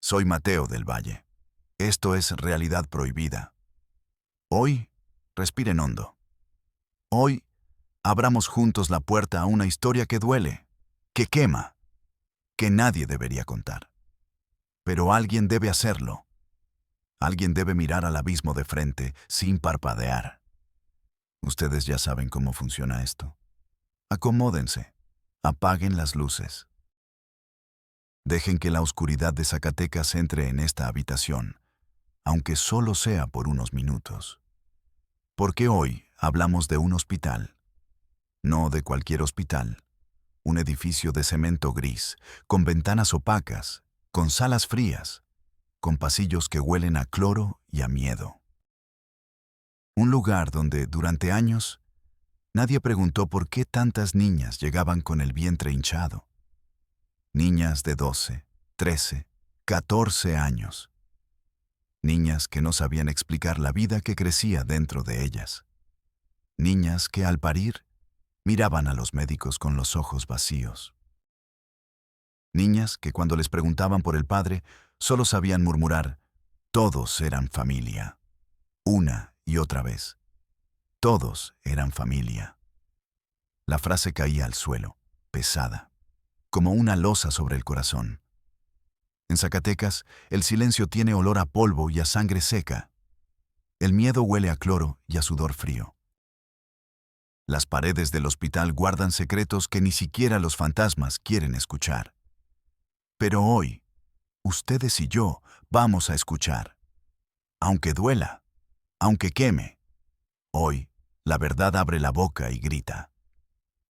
Soy Mateo del Valle. Esto es Realidad Prohibida. Hoy, respiren hondo. Hoy, abramos juntos la puerta a una historia que duele, que quema, que nadie debería contar. Pero alguien debe hacerlo. Alguien debe mirar al abismo de frente sin parpadear. Ustedes ya saben cómo funciona esto. Acomódense. Apaguen las luces. Dejen que la oscuridad de Zacatecas entre en esta habitación, aunque solo sea por unos minutos. Porque hoy hablamos de un hospital. No de cualquier hospital. Un edificio de cemento gris, con ventanas opacas, con salas frías, con pasillos que huelen a cloro y a miedo. Un lugar donde, durante años, nadie preguntó por qué tantas niñas llegaban con el vientre hinchado. Niñas de 12, 13, 14 años. Niñas que no sabían explicar la vida que crecía dentro de ellas. Niñas que, al parir, miraban a los médicos con los ojos vacíos. Niñas que, cuando les preguntaban por el padre, solo sabían murmurar: todos eran familia. Una y otra vez. Todos eran familia. La frase caía al suelo, pesada, como una losa sobre el corazón. En Zacatecas, el silencio tiene olor a polvo y a sangre seca. El miedo huele a cloro y a sudor frío. Las paredes del hospital guardan secretos que ni siquiera los fantasmas quieren escuchar. Pero hoy, ustedes y yo vamos a escuchar. Aunque duela, aunque queme. Hoy, la verdad abre la boca y grita.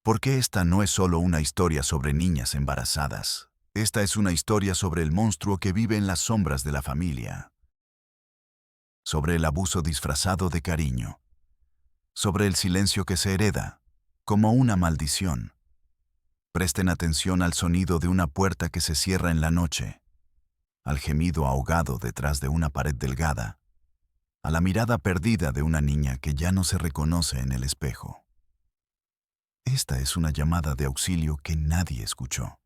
Porque esta no es solo una historia sobre niñas embarazadas. Esta es una historia sobre el monstruo que vive en las sombras de la familia. Sobre el abuso disfrazado de cariño. Sobre el silencio que se hereda, como una maldición. Presten atención al sonido de una puerta que se cierra en la noche, al gemido ahogado detrás de una pared delgada, a la mirada perdida de una niña que ya no se reconoce en el espejo. Esta es una llamada de auxilio que nadie escuchó.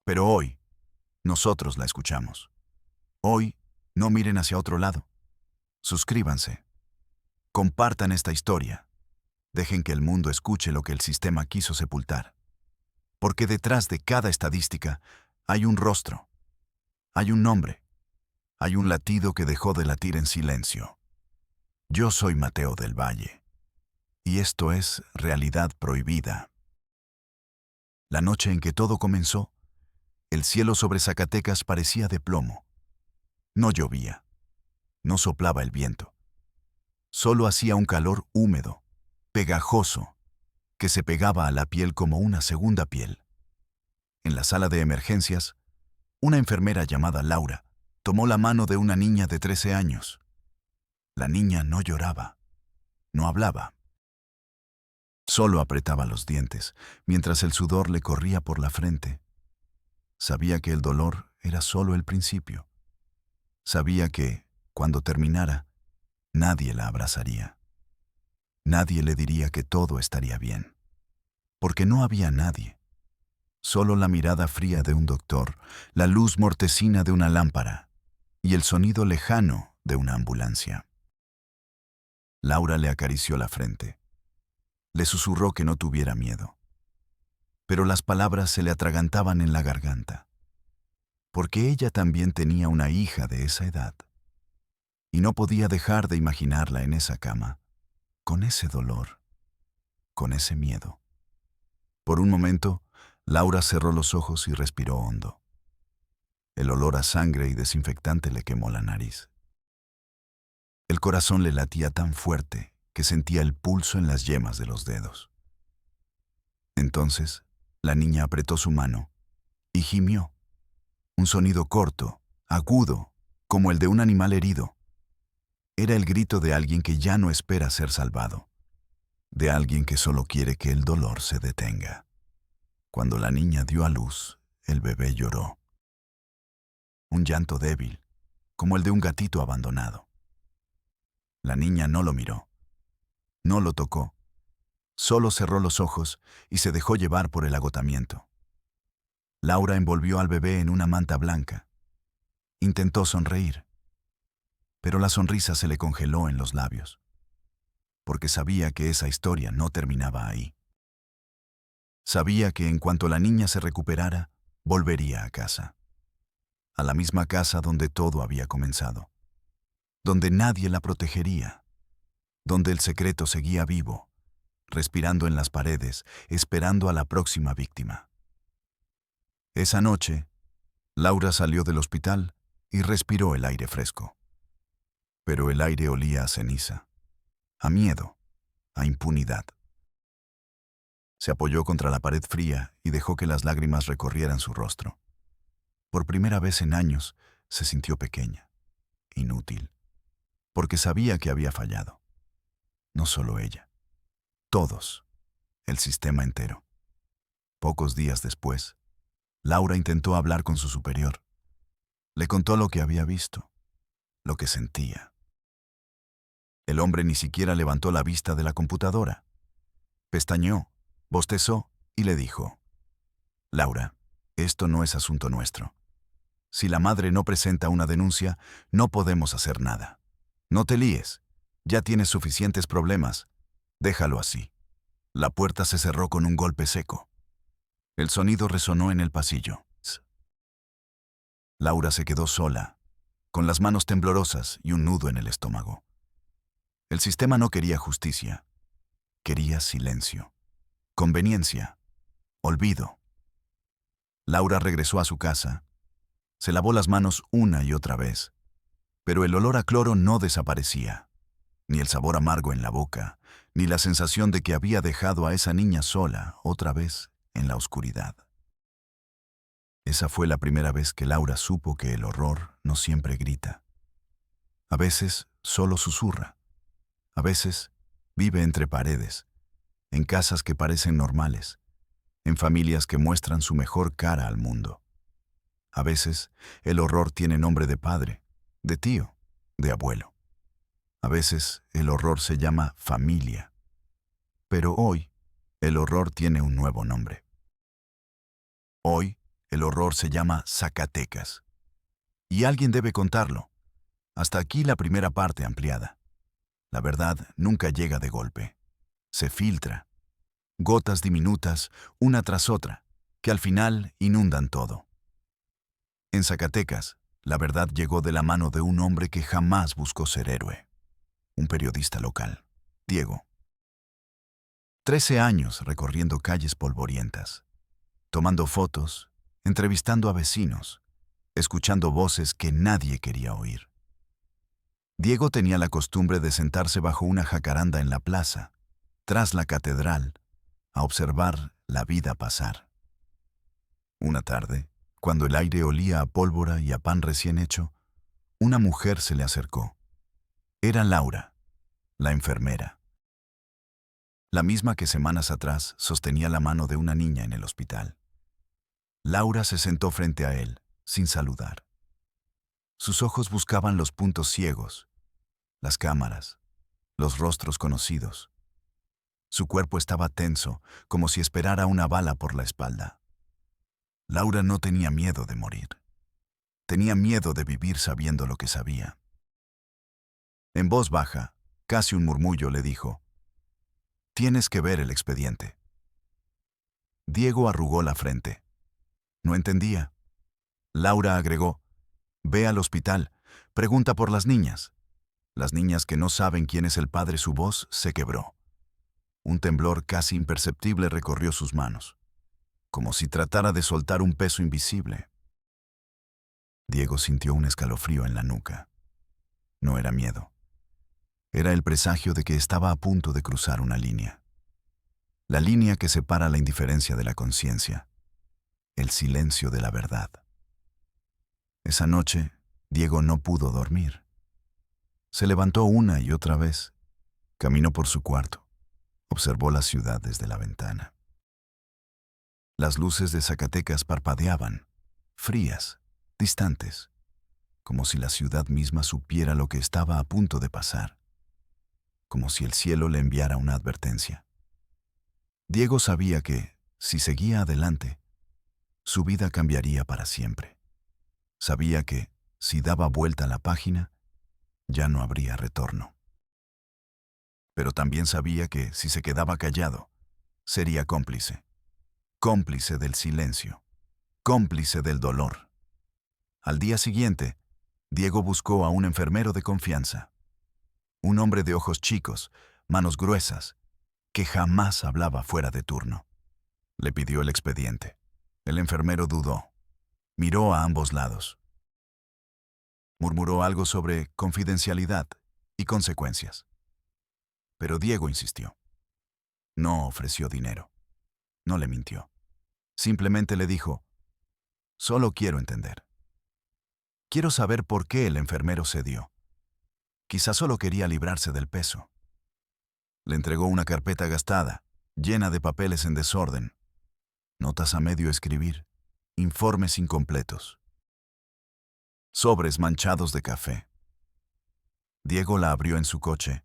Pero hoy, nosotros la escuchamos. Hoy, no miren hacia otro lado. Suscríbanse. Compartan esta historia. Dejen que el mundo escuche lo que el sistema quiso sepultar. Porque detrás de cada estadística hay un rostro, hay un nombre, hay un latido que dejó de latir en silencio. Yo soy Mateo del Valle. Y esto es Realidad Prohibida. La noche en que todo comenzó, el cielo sobre Zacatecas parecía de plomo. No llovía, no soplaba el viento. Solo hacía un calor húmedo, pegajoso, que se pegaba a la piel como una segunda piel. En la sala de emergencias, una enfermera llamada Laura tomó la mano de una niña de 13 años. La niña no lloraba, no hablaba. Solo apretaba los dientes, mientras el sudor le corría por la frente. Sabía que el dolor era solo el principio. Sabía que, cuando terminara, nadie la abrazaría. Nadie le diría que todo estaría bien. Porque no había nadie. Solo la mirada fría de un doctor, la luz mortecina de una lámpara y el sonido lejano de una ambulancia. Laura le acarició la frente. Le susurró que no tuviera miedo. Pero las palabras se le atragantaban en la garganta. Porque ella también tenía una hija de esa edad. Y no podía dejar de imaginarla en esa cama, con ese dolor, con ese miedo. Por un momento, Laura cerró los ojos y respiró hondo. El olor a sangre y desinfectante le quemó la nariz. El corazón le latía tan fuerte que sentía el pulso en las yemas de los dedos. Entonces, la niña apretó su mano y gimió. Un sonido corto, agudo, como el de un animal herido. Era el grito de alguien que ya no espera ser salvado, de alguien que solo quiere que el dolor se detenga. Cuando la niña dio a luz, el bebé lloró. Un llanto débil, como el de un gatito abandonado. La niña no lo miró, no lo tocó, solo cerró los ojos y se dejó llevar por el agotamiento. Laura envolvió al bebé en una manta blanca, Intentó sonreír, pero la sonrisa se le congeló en los labios, porque sabía que esa historia no terminaba ahí. Sabía que en cuanto la niña se recuperara, volvería a casa. A la misma casa donde todo había comenzado, donde nadie la protegería, donde el secreto seguía vivo, respirando en las paredes, esperando a la próxima víctima. Esa noche, Laura salió del hospital y respiró el aire fresco. Pero el aire olía a ceniza, a miedo, a impunidad. Se apoyó contra la pared fría y dejó que las lágrimas recorrieran su rostro. Por primera vez en años, se sintió pequeña, inútil, porque sabía que había fallado. No solo ella, todos, el sistema entero. Pocos días después, Laura intentó hablar con su superior. Le contó lo que había visto, lo que sentía. El hombre ni siquiera levantó la vista de la computadora. Pestañeó, bostezó y le dijo: Laura, esto no es asunto nuestro. Si la madre no presenta una denuncia, no podemos hacer nada. No te líes, ya tienes suficientes problemas. Déjalo así. La puerta se cerró con un golpe seco. El sonido resonó en el pasillo. Laura se quedó sola, con las manos temblorosas y un nudo en el estómago. El sistema no quería justicia, quería silencio, conveniencia, olvido. Laura regresó a su casa, se lavó las manos una y otra vez, pero el olor a cloro no desaparecía, ni el sabor amargo en la boca, ni la sensación de que había dejado a esa niña sola otra vez en la oscuridad. Esa fue la primera vez que Laura supo que el horror no siempre grita. A veces solo susurra. A veces vive entre paredes, en casas que parecen normales, en familias que muestran su mejor cara al mundo. A veces el horror tiene nombre de padre, de tío, de abuelo. A veces el horror se llama familia. Pero hoy el horror tiene un nuevo nombre. Hoy el horror se llama Zacatecas. Y alguien debe contarlo. Hasta aquí la primera parte ampliada. La verdad nunca llega de golpe. Se filtra. Gotas diminutas, una tras otra, que al final inundan todo. En Zacatecas, la verdad llegó de la mano de un hombre que jamás buscó ser héroe. Un periodista local, Diego. 13 años recorriendo calles polvorientas, tomando fotos, entrevistando a vecinos, escuchando voces que nadie quería oír. Diego tenía la costumbre de sentarse bajo una jacaranda en la plaza, tras la catedral, a observar la vida pasar. Una tarde, cuando el aire olía a pólvora y a pan recién hecho, una mujer se le acercó. Era Laura, la enfermera. La misma que semanas atrás sostenía la mano de una niña en el hospital. Laura se sentó frente a él, sin saludar. Sus ojos buscaban los puntos ciegos, las cámaras, los rostros conocidos. Su cuerpo estaba tenso, como si esperara una bala por la espalda. Laura no tenía miedo de morir. Tenía miedo de vivir sabiendo lo que sabía. En voz baja, casi un murmullo, le dijo: «Tienes que ver el expediente». Diego arrugó la frente. No entendía. Laura agregó: «Ve al hospital, pregunta por las niñas». Las niñas que no saben quién es el padre. Su voz se quebró. Un temblor casi imperceptible recorrió sus manos, como si tratara de soltar un peso invisible. Diego sintió un escalofrío en la nuca. No era miedo. Era el presagio de que estaba a punto de cruzar una línea. La línea que separa la indiferencia de la conciencia, el silencio de la verdad. Esa noche, Diego no pudo dormir. Se levantó una y otra vez, caminó por su cuarto, observó la ciudad desde la ventana. Las luces de Zacatecas parpadeaban, frías, distantes, como si la ciudad misma supiera lo que estaba a punto de pasar, como si el cielo le enviara una advertencia. Diego sabía que, si seguía adelante, su vida cambiaría para siempre. Sabía que, si daba vuelta a la página, ya no habría retorno. Pero también sabía que si se quedaba callado, sería cómplice. Cómplice del silencio. Cómplice del dolor. Al día siguiente, Diego buscó a un enfermero de confianza. Un hombre de ojos chicos, manos gruesas, que jamás hablaba fuera de turno. Le pidió el expediente. El enfermero dudó. Miró a ambos lados. Murmuró algo sobre confidencialidad y consecuencias. Pero Diego insistió. No ofreció dinero. No le mintió. Simplemente le dijo, solo quiero entender. Quiero saber por qué el enfermero cedió. Quizá solo quería librarse del peso. Le entregó una carpeta gastada, llena de papeles en desorden, notas a medio escribir, informes incompletos, sobres manchados de café. Diego la abrió en su coche,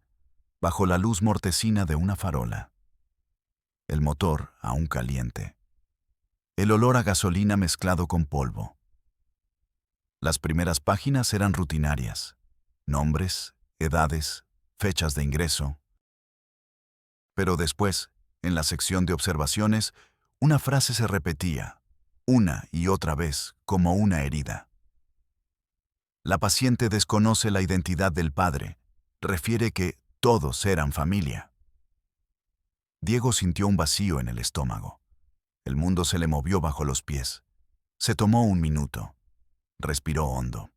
bajo la luz mortecina de una farola. El motor aún caliente. El olor a gasolina mezclado con polvo. Las primeras páginas eran rutinarias. Nombres, edades, fechas de ingreso. Pero después, en la sección de observaciones, una frase se repetía, una y otra vez, como una herida. La paciente desconoce la identidad del padre. Refiere que todos eran familia. Diego sintió un vacío en el estómago. El mundo se le movió bajo los pies. Se tomó un minuto. Respiró hondo.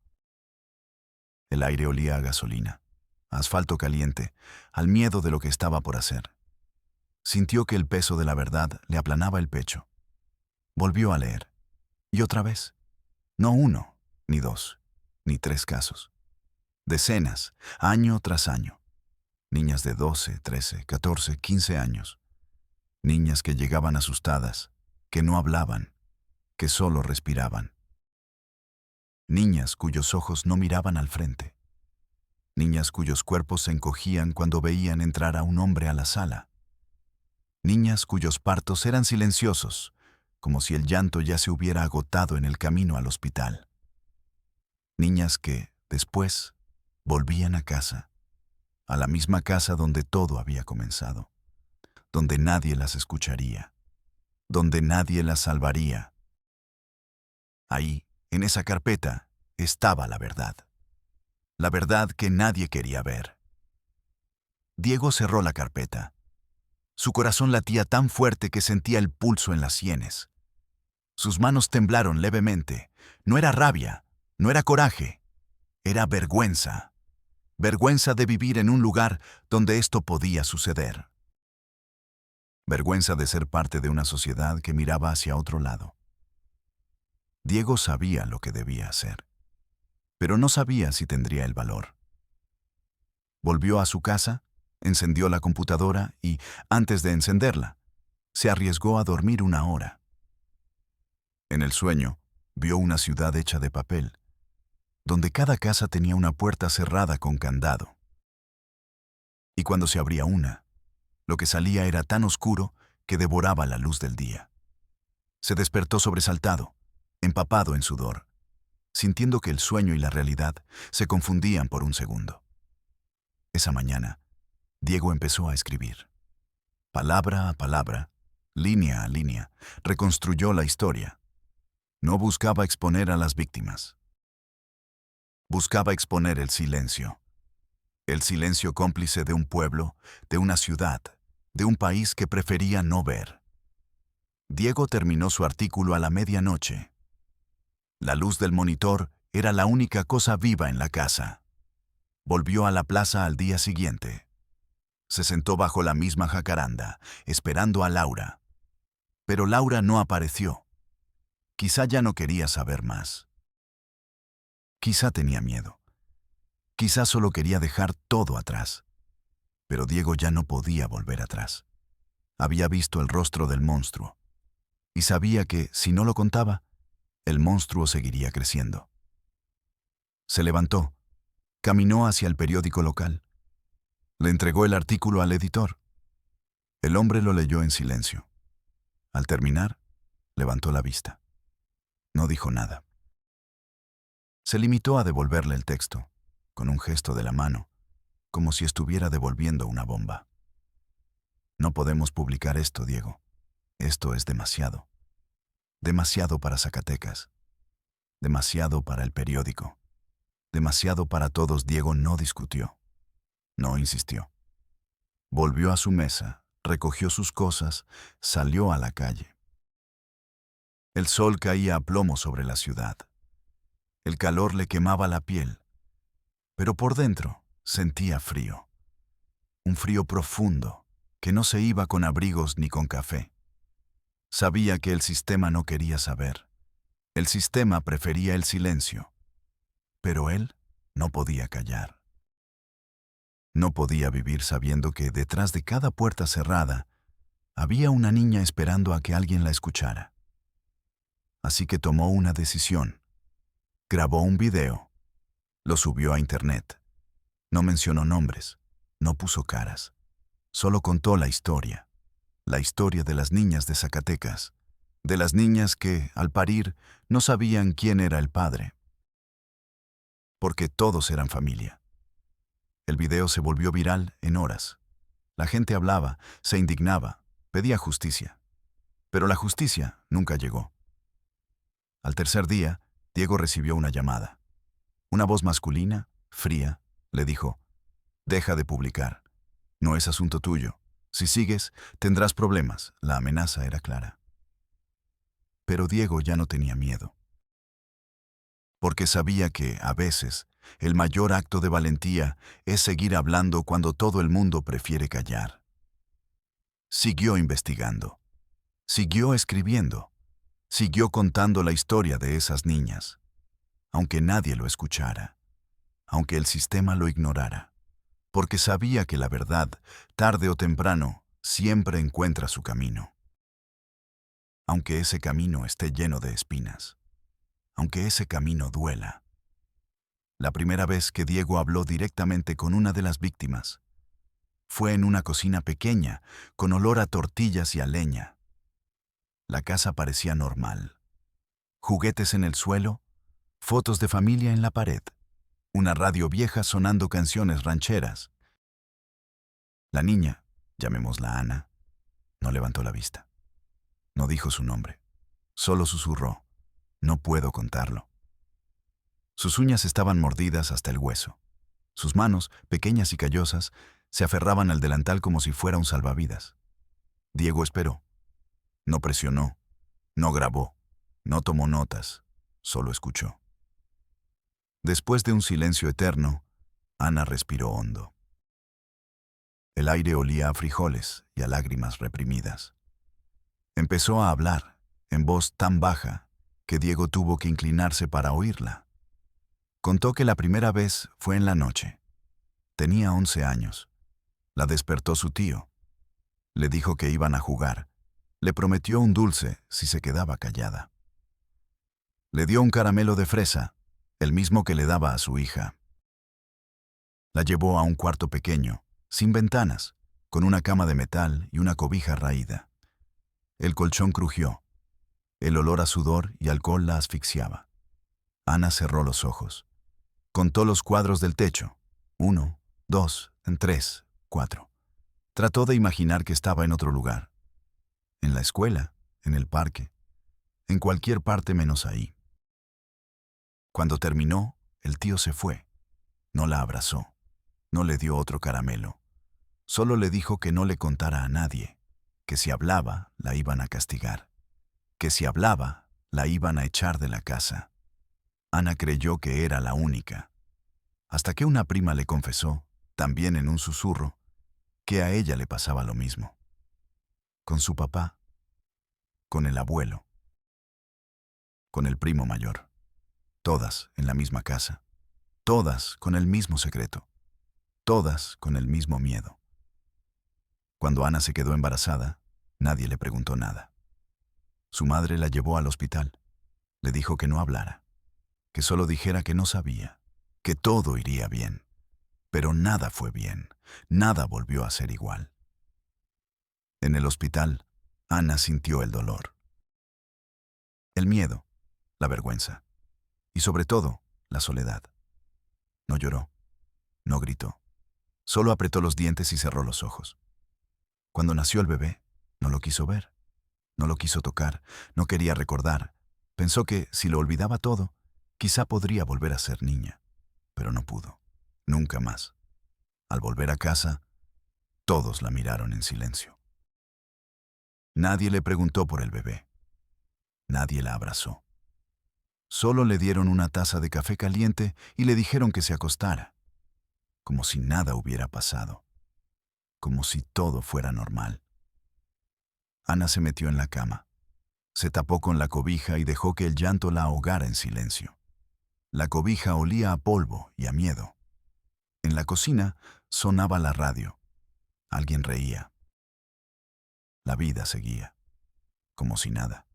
El aire olía a gasolina, a asfalto caliente, al miedo de lo que estaba por hacer. Sintió que el peso de la verdad le aplanaba el pecho. Volvió a leer. Y otra vez. No uno, ni dos, ni tres casos. Decenas, año tras año. Niñas de 12, 13, 14, 15 años. Niñas que llegaban asustadas, que no hablaban, que solo respiraban. Niñas cuyos ojos no miraban al frente. Niñas cuyos cuerpos se encogían cuando veían entrar a un hombre a la sala. Niñas cuyos partos eran silenciosos, como si el llanto ya se hubiera agotado en el camino al hospital. Niñas que, después, volvían a casa, a la misma casa donde todo había comenzado, donde nadie las escucharía, donde nadie las salvaría. Ahí, en esa carpeta, estaba la verdad que nadie quería ver. Diego cerró la carpeta. Su corazón latía tan fuerte que sentía el pulso en las sienes. Sus manos temblaron levemente. No era rabia, no era coraje, era vergüenza. Vergüenza de vivir en un lugar donde esto podía suceder. Vergüenza de ser parte de una sociedad que miraba hacia otro lado. Diego sabía lo que debía hacer, pero no sabía si tendría el valor. Volvió a su casa, encendió la computadora y, antes de encenderla, se arriesgó a dormir una hora. En el sueño, vio una ciudad hecha de papel, donde cada casa tenía una puerta cerrada con candado. Y cuando se abría una, lo que salía era tan oscuro que devoraba la luz del día. Se despertó sobresaltado, empapado en sudor, sintiendo que el sueño y la realidad se confundían por un segundo. Esa mañana, Diego empezó a escribir. Palabra a palabra, línea a línea, reconstruyó la historia. No buscaba exponer a las víctimas. Buscaba exponer el silencio cómplice de un pueblo, de una ciudad, de un país que prefería no ver. Diego terminó su artículo a la medianoche. La luz del monitor era la única cosa viva en la casa. Volvió a la plaza al día siguiente. Se sentó bajo la misma jacaranda, esperando a Laura. Pero Laura no apareció. Quizá ya no quería saber más. Quizá tenía miedo. Quizá solo quería dejar todo atrás. Pero Diego ya no podía volver atrás. Había visto el rostro del monstruo. Y sabía que, si no lo contaba, el monstruo seguiría creciendo. Se levantó, caminó hacia el periódico local. Le entregó el artículo al editor. El hombre lo leyó en silencio. Al terminar, levantó la vista. No dijo nada. Se limitó a devolverle el texto, con un gesto de la mano, como si estuviera devolviendo una bomba. No podemos publicar esto, Diego. Esto es demasiado. Demasiado para Zacatecas. Demasiado para el periódico. Demasiado para todos. Diego no discutió. No insistió. Volvió a su mesa, recogió sus cosas, salió a la calle. El sol caía a plomo sobre la ciudad. El calor le quemaba la piel, pero por dentro sentía frío. Un frío profundo que no se iba con abrigos ni con café. Sabía que el sistema no quería saber. El sistema prefería el silencio. Pero él no podía callar. No podía vivir sabiendo que detrás de cada puerta cerrada había una niña esperando a que alguien la escuchara. Así que tomó una decisión. Grabó un video. Lo subió a internet. No mencionó nombres. No puso caras. Solo contó la historia. La historia de las niñas de Zacatecas. De las niñas que, al parir, no sabían quién era el padre. Porque todos eran familia. El video se volvió viral en horas. La gente hablaba, se indignaba, pedía justicia. Pero la justicia nunca llegó. Al tercer día, Diego recibió una llamada. Una voz masculina, fría, le dijo: «Deja de publicar. No es asunto tuyo. Si sigues, tendrás problemas». La amenaza era clara. Pero Diego ya no tenía miedo. Porque sabía que, a veces, el mayor acto de valentía es seguir hablando cuando todo el mundo prefiere callar. Siguió investigando. Siguió escribiendo. Siguió contando la historia de esas niñas. Aunque nadie lo escuchara. Aunque el sistema lo ignorara. Porque sabía que la verdad, tarde o temprano, siempre encuentra su camino. Aunque ese camino esté lleno de espinas. Aunque ese camino duela. La primera vez que Diego habló directamente con una de las víctimas fue en una cocina pequeña, con olor a tortillas y a leña. La casa parecía normal. Juguetes en el suelo, fotos de familia en la pared, una radio vieja sonando canciones rancheras. La niña, llamémosla Ana, no levantó la vista. No dijo su nombre. Solo susurró: «No puedo contarlo». Sus uñas estaban mordidas hasta el hueso. Sus manos, pequeñas y callosas, se aferraban al delantal como si fuera un salvavidas. Diego esperó. No presionó, no grabó, no tomó notas, solo escuchó. Después de un silencio eterno, Ana respiró hondo. El aire olía a frijoles y a lágrimas reprimidas. Empezó a hablar, en voz tan baja que Diego tuvo que inclinarse para oírla. Contó que la primera vez fue en la noche. Tenía 11 años. La despertó su tío. Le dijo que iban a jugar. Le prometió un dulce si se quedaba callada. Le dio un caramelo de fresa, el mismo que le daba a su hija. La llevó a un cuarto pequeño, sin ventanas, con una cama de metal y una cobija raída. El colchón crujió. El olor a sudor y alcohol la asfixiaba. Ana cerró los ojos. Contó los cuadros del techo. 1, 2, 3, 4. Trató de imaginar que estaba en otro lugar. En la escuela, en el parque, en cualquier parte menos ahí. Cuando terminó, el tío se fue. No la abrazó. No le dio otro caramelo. Solo le dijo que no le contara a nadie, que si hablaba, la iban a castigar, que si hablaba, la iban a echar de la casa. Ana creyó que era la única, hasta que una prima le confesó, también en un susurro, que a ella le pasaba lo mismo. Con su papá, con el abuelo, con el primo mayor. Todas en la misma casa. Todas con el mismo secreto. Todas con el mismo miedo. Cuando Ana se quedó embarazada, nadie le preguntó nada. Su madre la llevó al hospital. Le dijo que no hablara, que solo dijera que no sabía, que todo iría bien. Pero nada fue bien, nada volvió a ser igual. En el hospital, Ana sintió el dolor, el miedo, la vergüenza y sobre todo, la soledad. No lloró, no gritó. Solo apretó los dientes y cerró los ojos. Cuando nació el bebé, no lo quiso ver, no lo quiso tocar, no quería recordar. Pensó que, si lo olvidaba todo, quizá podría volver a ser niña. Pero no pudo, nunca más. Al volver a casa, todos la miraron en silencio. Nadie le preguntó por el bebé. Nadie la abrazó. Solo le dieron una taza de café caliente y le dijeron que se acostara, como si nada hubiera pasado, como si todo fuera normal. Ana se metió en la cama, se tapó con la cobija y dejó que el llanto la ahogara en silencio. La cobija olía a polvo y a miedo. En la cocina sonaba la radio. Alguien reía. La vida seguía, como si nada.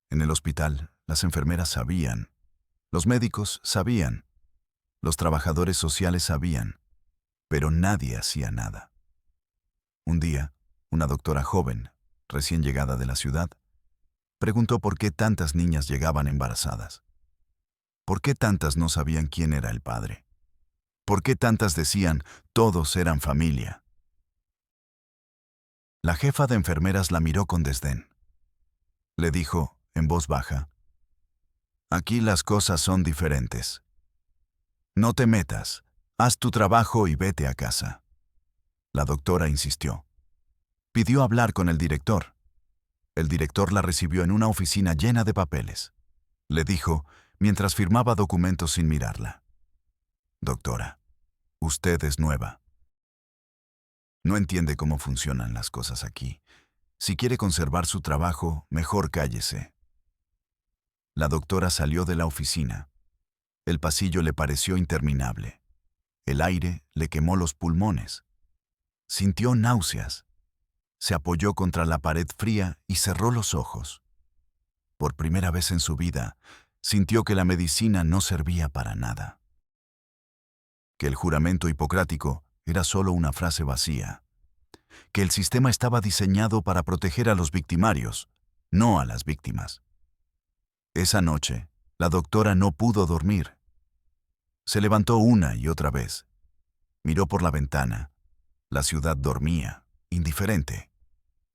En el hospital, las enfermeras sabían, los médicos sabían, los trabajadores sociales sabían, pero nadie hacía nada. Un día, una doctora joven, recién llegada de la ciudad, preguntó por qué tantas niñas llegaban embarazadas. ¿Por qué tantas no sabían quién era el padre? ¿Por qué tantas decían todos eran familia? La jefa de enfermeras la miró con desdén. Le dijo, en voz baja, «Aquí las cosas son diferentes. No te metas, haz tu trabajo y vete a casa». La doctora insistió. Pidió hablar con el director. El director la recibió en una oficina llena de papeles. Le dijo, mientras firmaba documentos sin mirarla, «Doctora, usted es nueva. No entiende cómo funcionan las cosas aquí. Si quiere conservar su trabajo, mejor cállese». La doctora salió de la oficina. El pasillo le pareció interminable. El aire le quemó los pulmones. Sintió náuseas. Se apoyó contra la pared fría y cerró los ojos. Por primera vez en su vida, sintió que la medicina no servía para nada. Que el juramento hipocrático era solo una frase vacía. Que el sistema estaba diseñado para proteger a los victimarios, no a las víctimas. Esa noche, la doctora no pudo dormir. Se levantó una y otra vez. Miró por la ventana. La ciudad dormía, indiferente.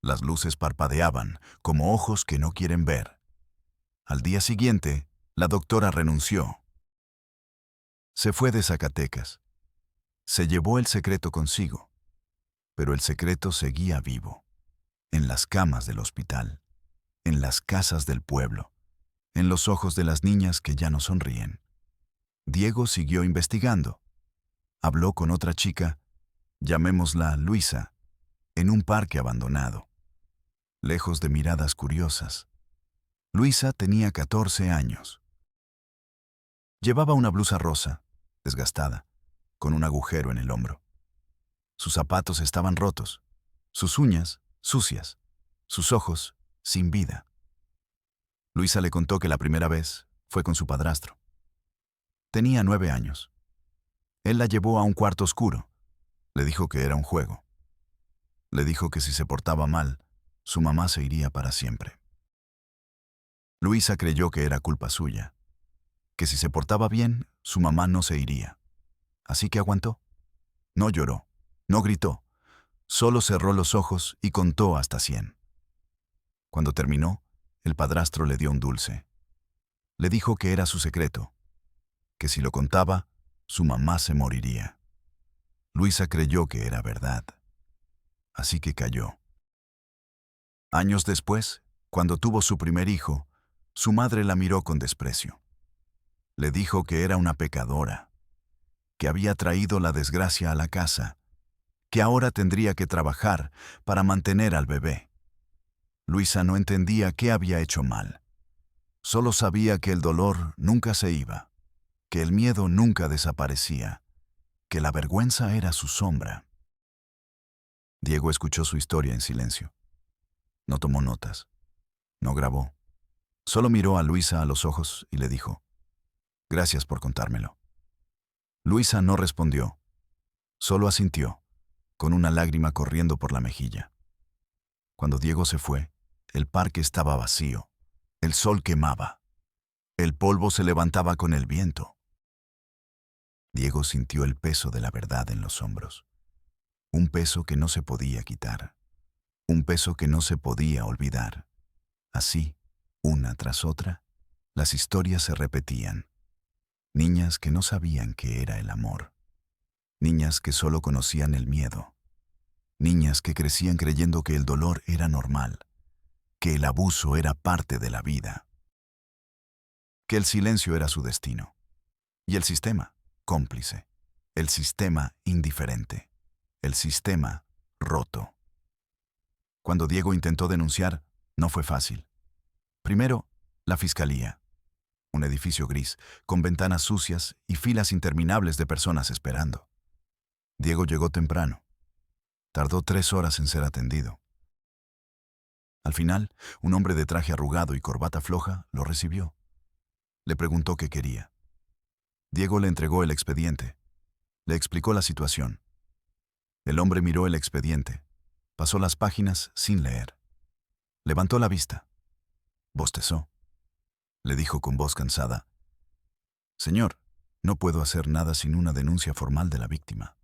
Las luces parpadeaban, como ojos que no quieren ver. Al día siguiente, la doctora renunció. Se fue de Zacatecas. Se llevó el secreto consigo. Pero el secreto seguía vivo. En las camas del hospital. En las casas del pueblo. En los ojos de las niñas que ya no sonríen. Diego siguió investigando. Habló con otra chica, llamémosla Luisa, en un parque abandonado, lejos de miradas curiosas. Luisa tenía 14 años. Llevaba una blusa rosa, desgastada, con un agujero en el hombro. Sus zapatos estaban rotos, sus uñas sucias, sus ojos sin vida. Luisa le contó que la primera vez fue con su padrastro. Tenía 9 años. Él la llevó a un cuarto oscuro. Le dijo que era un juego. Le dijo que si se portaba mal, su mamá se iría para siempre. Luisa creyó que era culpa suya, que si se portaba bien, su mamá no se iría. Así que aguantó. No lloró, no gritó, solo cerró los ojos y contó hasta 100. Cuando terminó, el padrastro le dio un dulce. Le dijo que era su secreto, que si lo contaba, su mamá se moriría. Luisa creyó que era verdad, así que calló. Años después, cuando tuvo su primer hijo, su madre la miró con desprecio. Le dijo que era una pecadora, que había traído la desgracia a la casa, que ahora tendría que trabajar para mantener al bebé. Luisa no entendía qué había hecho mal. Solo sabía que el dolor nunca se iba, que el miedo nunca desaparecía, que la vergüenza era su sombra. Diego escuchó su historia en silencio. No tomó notas, no grabó. Solo miró a Luisa a los ojos y le dijo, «Gracias por contármelo». Luisa no respondió, solo asintió, con una lágrima corriendo por la mejilla. Cuando Diego se fue, el parque estaba vacío, el sol quemaba. El polvo se levantaba con el viento. Diego sintió el peso de la verdad en los hombros. Un peso que no se podía quitar. Un peso que no se podía olvidar. Así, una tras otra, las historias se repetían. Niñas que no sabían qué era el amor. Niñas que solo conocían el miedo. Niñas que crecían creyendo que el dolor era normal, que el abuso era parte de la vida, que el silencio era su destino. Y el sistema, cómplice. El sistema indiferente. El sistema roto. Cuando Diego intentó denunciar, no fue fácil. Primero, la fiscalía. Un edificio gris, con ventanas sucias y filas interminables de personas esperando. Diego llegó temprano. Tardó 3 horas en ser atendido. Al final, un hombre de traje arrugado y corbata floja lo recibió. Le preguntó qué quería. Diego le entregó el expediente. Le explicó la situación. El hombre miró el expediente. Pasó las páginas sin leer. Levantó la vista. Bostezó. Le dijo con voz cansada: «Señor, no puedo hacer nada sin una denuncia formal de la víctima.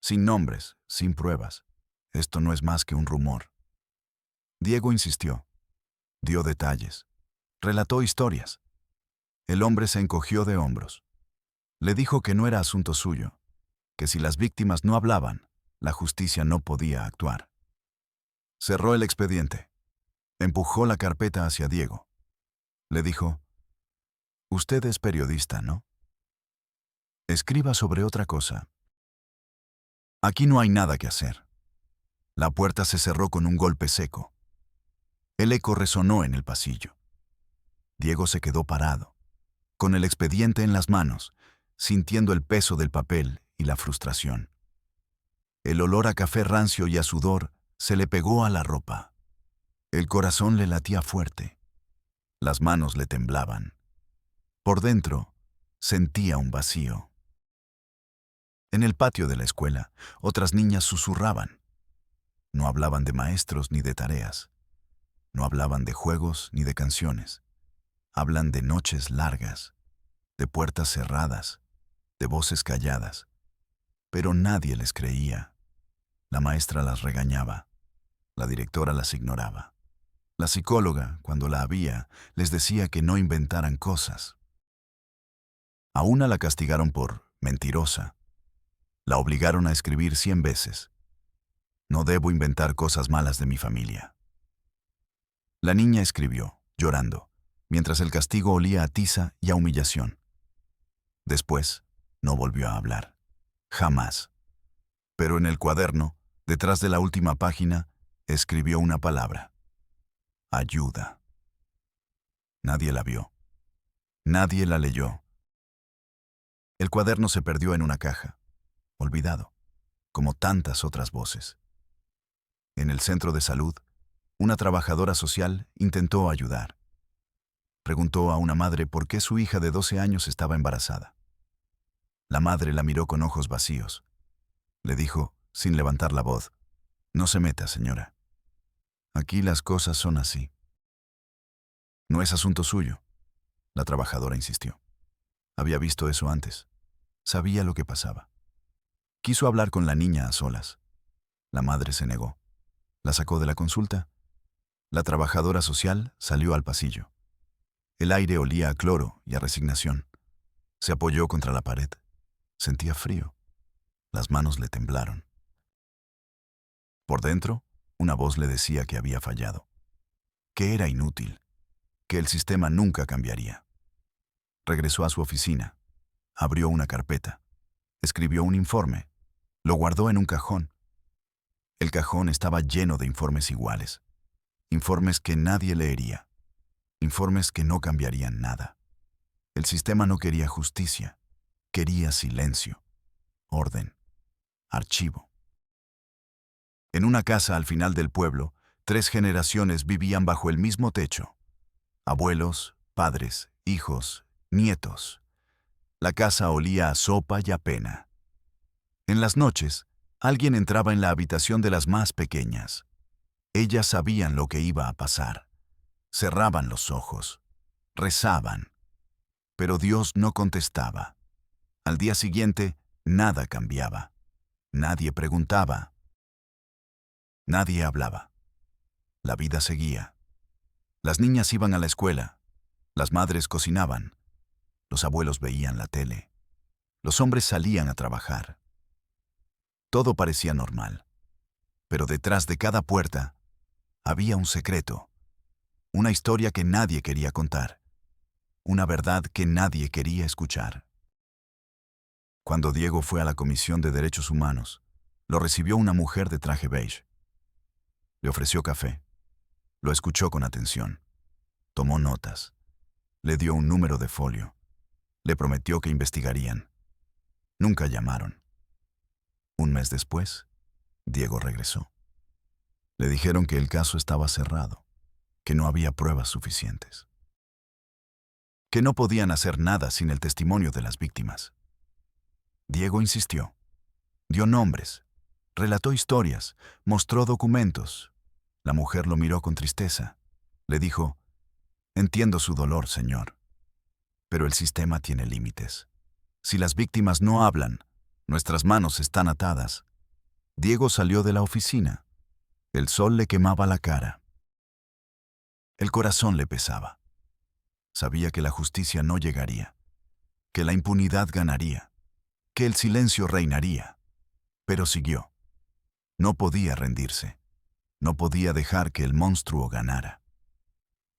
Sin nombres, sin pruebas. Esto no es más que un rumor». Diego insistió. Dio detalles. Relató historias. El hombre se encogió de hombros. Le dijo que no era asunto suyo, que si las víctimas no hablaban, la justicia no podía actuar. Cerró el expediente. Empujó la carpeta hacia Diego. Le dijo: «Usted es periodista, ¿no? Escriba sobre otra cosa. Aquí no hay nada que hacer». La puerta se cerró con un golpe seco. El eco resonó en el pasillo. Diego se quedó parado, con el expediente en las manos, sintiendo el peso del papel y la frustración. El olor a café rancio y a sudor se le pegó a la ropa. El corazón le latía fuerte. Las manos le temblaban. Por dentro, sentía un vacío. En el patio de la escuela, otras niñas susurraban. No hablaban de maestros ni de tareas. No hablaban de juegos ni de canciones. Hablan de noches largas, de puertas cerradas, de voces calladas. Pero nadie les creía. La maestra las regañaba. La directora las ignoraba. La psicóloga, cuando la había, les decía que no inventaran cosas. A una la castigaron por mentirosa. La obligaron a escribir 100 veces. «No debo inventar cosas malas de mi familia». La niña escribió, llorando, mientras el castigo olía a tiza y a humillación. Después, no volvió a hablar. Jamás. Pero en el cuaderno, detrás de la última página, escribió una palabra: ayuda. Nadie la vio. Nadie la leyó. El cuaderno se perdió en una caja, olvidado, como tantas otras voces. En el centro de salud, una trabajadora social intentó ayudar. Preguntó a una madre por qué su hija de 12 años estaba embarazada. La madre la miró con ojos vacíos. Le dijo, sin levantar la voz: «No se meta, señora. Aquí las cosas son así». «No es asunto suyo», la trabajadora insistió. Había visto eso antes. Sabía lo que pasaba. Quiso hablar con la niña a solas. La madre se negó. La sacó de la consulta. La trabajadora social salió al pasillo. El aire olía a cloro y a resignación. Se apoyó contra la pared. Sentía frío. Las manos le temblaron. Por dentro, una voz le decía que había fallado, que era inútil, que el sistema nunca cambiaría. Regresó a su oficina. Abrió una carpeta. Escribió un informe. Lo guardó en un cajón. El cajón estaba lleno de informes iguales. Informes que nadie leería. Informes que no cambiarían nada. El sistema no quería justicia. Quería silencio, orden, archivo. En una casa al final del pueblo, 3 generaciones vivían bajo el mismo techo. Abuelos, padres, hijos, nietos. La casa olía a sopa y a pena. En las noches, alguien entraba en la habitación de las más pequeñas. Ellas sabían lo que iba a pasar. Cerraban los ojos. rezaban, pero Dios no contestaba. Al día siguiente, nada cambiaba. Nadie preguntaba. Nadie hablaba. La vida seguía. Las niñas iban a la escuela. Las madres cocinaban. Los abuelos veían la tele. Los hombres salían a trabajar. Todo parecía normal. Pero detrás de cada puerta había un secreto. Una historia que nadie quería contar. Una verdad que nadie quería escuchar. Cuando Diego fue a la Comisión de Derechos Humanos, lo recibió una mujer de traje beige. Le ofreció café. Lo escuchó con atención. Tomó notas. Le dio un número de folio. Le prometió que investigarían. Nunca llamaron. Un mes después, Diego regresó. Le dijeron que el caso estaba cerrado, que no había pruebas suficientes, que no podían hacer nada sin el testimonio de las víctimas. Diego insistió. Dio nombres, relató historias, mostró documentos. La mujer lo miró con tristeza. Le dijo, entiendo su dolor, señor, pero el sistema tiene límites. Si las víctimas no hablan, nuestras manos están atadas. Diego salió de la oficina. El sol le quemaba la cara. El corazón le pesaba. Sabía que la justicia no llegaría, que la impunidad ganaría, que el silencio reinaría. Pero siguió. No podía rendirse. No podía dejar que el monstruo ganara.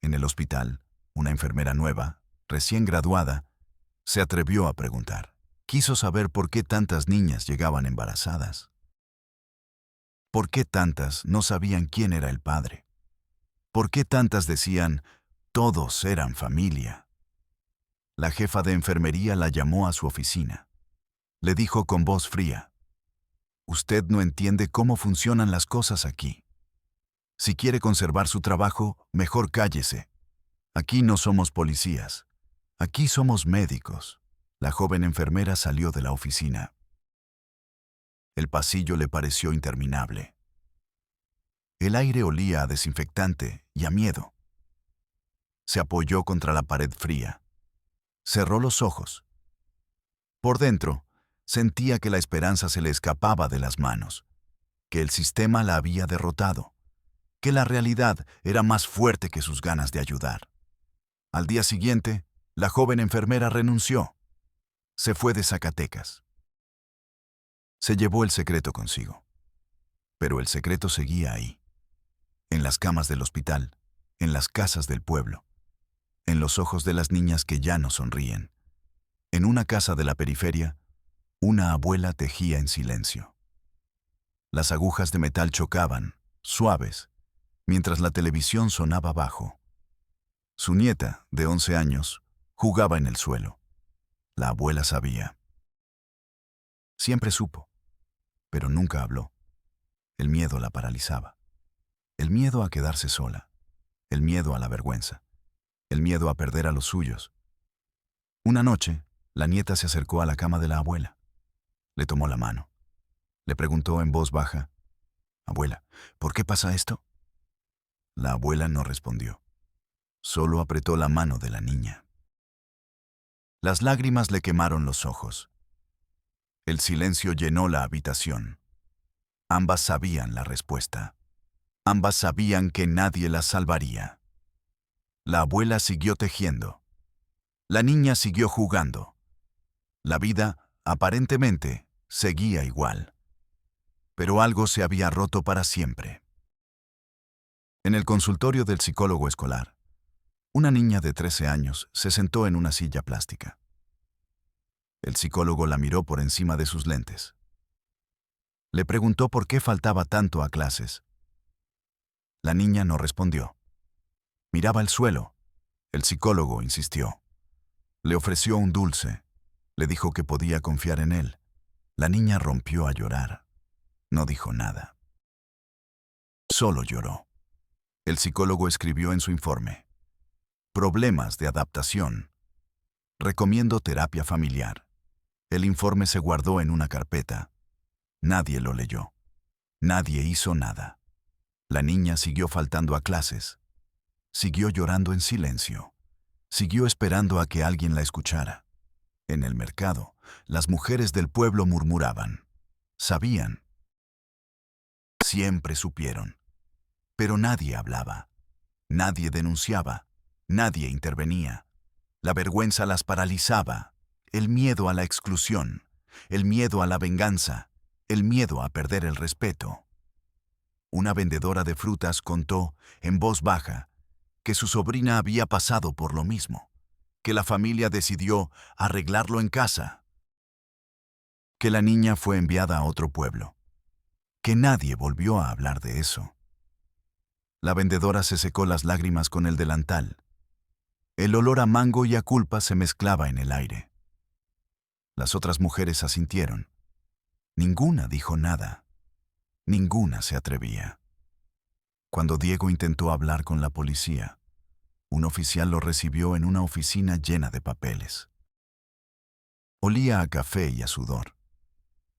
En el hospital, una enfermera nueva, recién graduada, se atrevió a preguntar. Quiso saber por qué tantas niñas llegaban embarazadas. ¿Por qué tantas no sabían quién era el padre? ¿Por qué tantas decían, todos eran familia? La jefa de enfermería la llamó a su oficina. Le dijo con voz fría, usted no entiende cómo funcionan las cosas aquí. Si quiere conservar su trabajo, mejor cállese. Aquí no somos policías. Aquí somos médicos. La joven enfermera salió de la oficina. El pasillo le pareció interminable. El aire olía a desinfectante y a miedo. Se apoyó contra la pared fría. Cerró los ojos. Por dentro, sentía que la esperanza se le escapaba de las manos, que el sistema la había derrotado, que la realidad era más fuerte que sus ganas de ayudar. Al día siguiente, la joven enfermera renunció. Se fue de Zacatecas. Se llevó el secreto consigo. Pero el secreto seguía ahí, en las camas del hospital, en las casas del pueblo, en los ojos de las niñas que ya no sonríen. En una casa de la periferia, una abuela tejía en silencio. Las agujas de metal chocaban, suaves, mientras la televisión sonaba bajo. Su nieta, de 11 años, jugaba en el suelo. La abuela sabía. Siempre supo, pero nunca habló. El miedo la paralizaba. El miedo a quedarse sola. El miedo a la vergüenza. El miedo a perder a los suyos. Una noche, la nieta se acercó a la cama de la abuela. Le tomó la mano. Le preguntó en voz baja, «Abuela, ¿por qué pasa esto?» La abuela no respondió. Solo apretó la mano de la niña. Las lágrimas le quemaron los ojos. El silencio llenó la habitación. Ambas sabían la respuesta. Ambas sabían que nadie las salvaría. La abuela siguió tejiendo. La niña siguió jugando. La vida, aparentemente, seguía igual. Pero algo se había roto para siempre. En el consultorio del psicólogo escolar, una niña de 13 años se sentó en una silla plástica. El psicólogo la miró por encima de sus lentes. Le preguntó por qué faltaba tanto a clases. La niña no respondió. Miraba el suelo. El psicólogo insistió. Le ofreció un dulce. Le dijo que podía confiar en él. La niña rompió a llorar. No dijo nada. Solo lloró. El psicólogo escribió en su informe: problemas de adaptación. Recomiendo terapia familiar. El informe se guardó en una carpeta. Nadie lo leyó. Nadie hizo nada. La niña siguió faltando a clases. Siguió llorando en silencio. Siguió esperando a que alguien la escuchara. En el mercado, las mujeres del pueblo murmuraban. Sabían. Siempre supieron. Pero nadie hablaba. Nadie denunciaba. Nadie intervenía. La vergüenza las paralizaba. El miedo a la exclusión. El miedo a la venganza. El miedo a perder el respeto. Una vendedora de frutas contó, en voz baja, que su sobrina había pasado por lo mismo, que la familia decidió arreglarlo en casa, que la niña fue enviada a otro pueblo, que nadie volvió a hablar de eso. La vendedora se secó las lágrimas con el delantal. El olor a mango y a culpa se mezclaba en el aire. Las otras mujeres asintieron. Ninguna dijo nada. Ninguna se atrevía. Cuando Diego intentó hablar con la policía, un oficial lo recibió en una oficina llena de papeles. Olía a café y a sudor.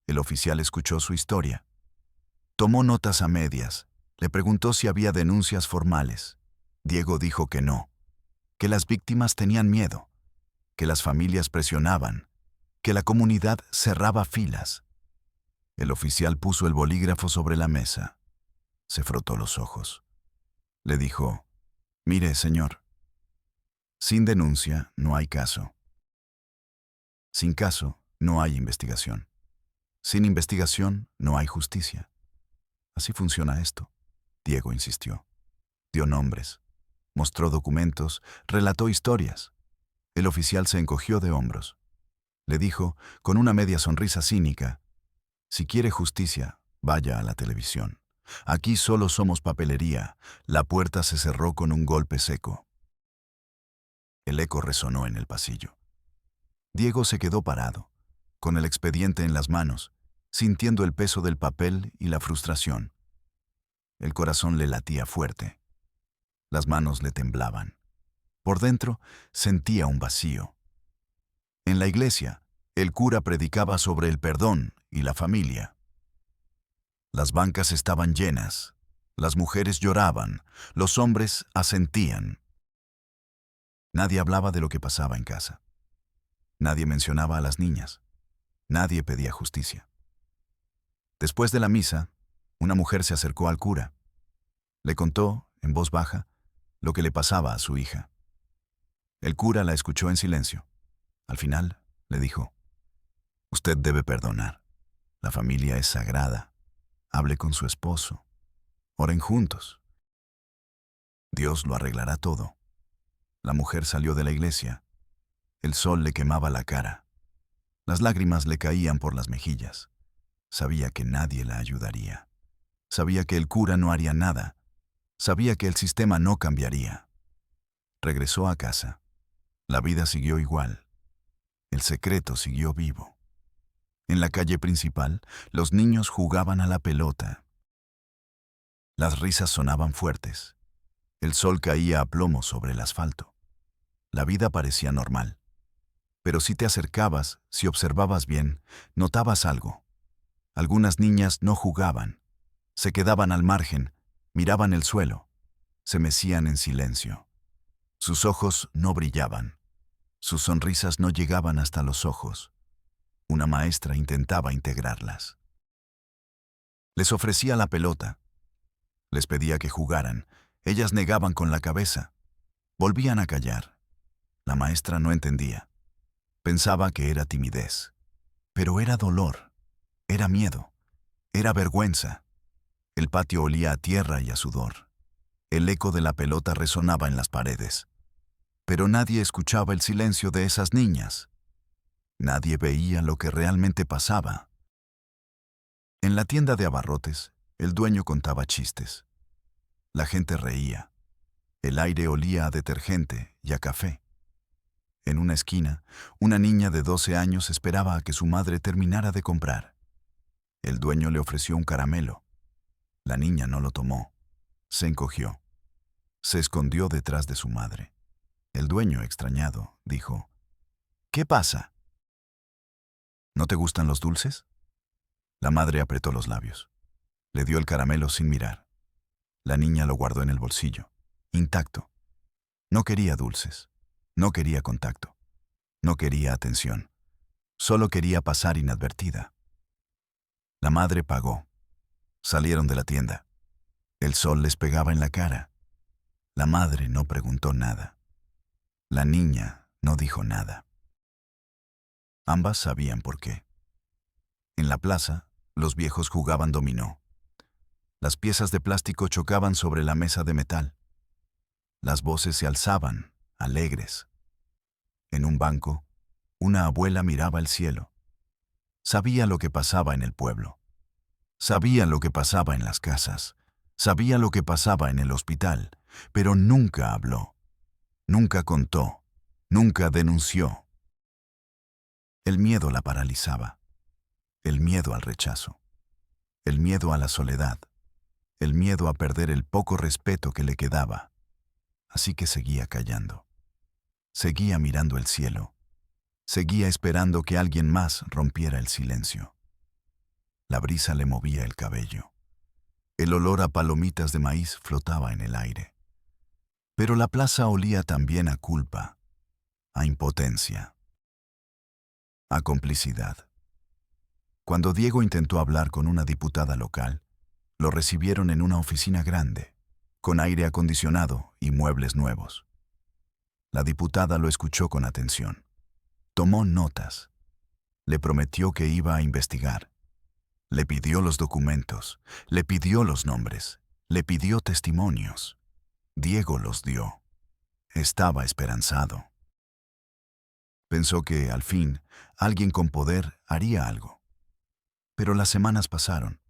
El oficial escuchó su historia. Tomó notas a medias. Le preguntó si había denuncias formales. Diego dijo que no, que las víctimas tenían miedo, que las familias presionaban, que la comunidad cerraba filas. El oficial puso el bolígrafo sobre la mesa. Se frotó los ojos. Le dijo, «Mire, señor, sin denuncia no hay caso. Sin caso no hay investigación. Sin investigación no hay justicia. Así funciona esto». Diego insistió. Dio nombres, mostró documentos, relató historias. El oficial se encogió de hombros. Le dijo, con una media sonrisa cínica, «Si quiere justicia, vaya a la televisión. Aquí solo somos papelería». La puerta se cerró con un golpe seco. El eco resonó en el pasillo. Diego se quedó parado, con el expediente en las manos, sintiendo el peso del papel y la frustración. El corazón le latía fuerte. Las manos le temblaban. Por dentro sentía un vacío. En la iglesia, el cura predicaba sobre el perdón y la familia. Las bancas estaban llenas, las mujeres lloraban, los hombres asentían. Nadie hablaba de lo que pasaba en casa. Nadie mencionaba a las niñas. Nadie pedía justicia. Después de la misa, una mujer se acercó al cura. Le contó, en voz baja, lo que le pasaba a su hija. El cura la escuchó en silencio. Al final, le dijo, «Usted debe perdonar. La familia es sagrada. Hable con su esposo. Oren juntos. Dios lo arreglará todo». La mujer salió de la iglesia. El sol le quemaba la cara. Las lágrimas le caían por las mejillas. Sabía que nadie la ayudaría. Sabía que el cura no haría nada. Sabía que el sistema no cambiaría. Regresó a casa. La vida siguió igual. El secreto siguió vivo. En la calle principal, los niños jugaban a la pelota. Las risas sonaban fuertes. El sol caía a plomo sobre el asfalto. La vida parecía normal. Pero si te acercabas, si observabas bien, notabas algo. Algunas niñas no jugaban. Se quedaban al margen, miraban el suelo. Se mecían en silencio. Sus ojos no brillaban. Sus sonrisas no llegaban hasta los ojos. Una maestra intentaba integrarlas. Les ofrecía la pelota. Les pedía que jugaran. Ellas negaban con la cabeza. Volvían a callar. La maestra no entendía. Pensaba que era timidez. Pero era dolor. Era miedo. Era vergüenza. El patio olía a tierra y a sudor. El eco de la pelota resonaba en las paredes. Pero nadie escuchaba el silencio de esas niñas. Nadie veía lo que realmente pasaba. En la tienda de abarrotes, el dueño contaba chistes. La gente reía. El aire olía a detergente y a café. En una esquina, una niña de 12 años esperaba a que su madre terminara de comprar. El dueño le ofreció un caramelo. La niña no lo tomó. Se encogió. Se escondió detrás de su madre. El dueño, extrañado, dijo, «¿Qué pasa? ¿No te gustan los dulces?» La madre apretó los labios. Le dio el caramelo sin mirar. La niña lo guardó en el bolsillo, intacto. No quería dulces. No quería contacto. No quería atención. Solo quería pasar inadvertida. La madre pagó. Salieron de la tienda. El sol les pegaba en la cara. La madre no preguntó nada. La niña no dijo nada. Ambas sabían por qué. En la plaza, los viejos jugaban dominó. Las piezas de plástico chocaban sobre la mesa de metal. Las voces se alzaban, alegres. En un banco, una abuela miraba el cielo. Sabía lo que pasaba en el pueblo. Sabía lo que pasaba en las casas. Sabía lo que pasaba en el hospital, pero nunca habló. Nunca contó. Nunca denunció. El miedo la paralizaba. El miedo al rechazo. El miedo a la soledad. El miedo a perder el poco respeto que le quedaba. Así que seguía callando. Seguía mirando el cielo. Seguía esperando que alguien más rompiera el silencio. La brisa le movía el cabello. El olor a palomitas de maíz flotaba en el aire. Pero la plaza olía también a culpa, a impotencia, a complicidad. Cuando Diego intentó hablar con una diputada local, lo recibieron en una oficina grande, con aire acondicionado y muebles nuevos. La diputada lo escuchó con atención. Tomó notas. Le prometió que iba a investigar. Le pidió los documentos, le pidió los nombres, le pidió testimonios. Diego los dio. Estaba esperanzado. Pensó que, al fin, alguien con poder haría algo. Pero las semanas pasaron.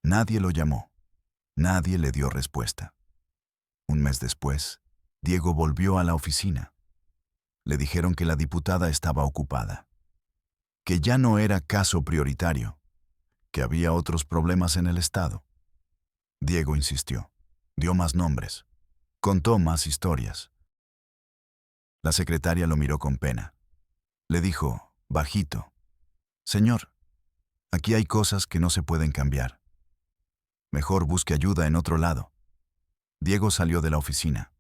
Nadie lo llamó. Nadie le dio respuesta. Un mes después, Diego volvió a la oficina. Le dijeron que la diputada estaba ocupada, que ya no era caso prioritario, que había otros problemas en el estado. Diego insistió, dio más nombres, contó más historias. La secretaria lo miró con pena. Le dijo, bajito, «Señor, aquí hay cosas que no se pueden cambiar. Mejor busque ayuda en otro lado». Diego salió de la oficina.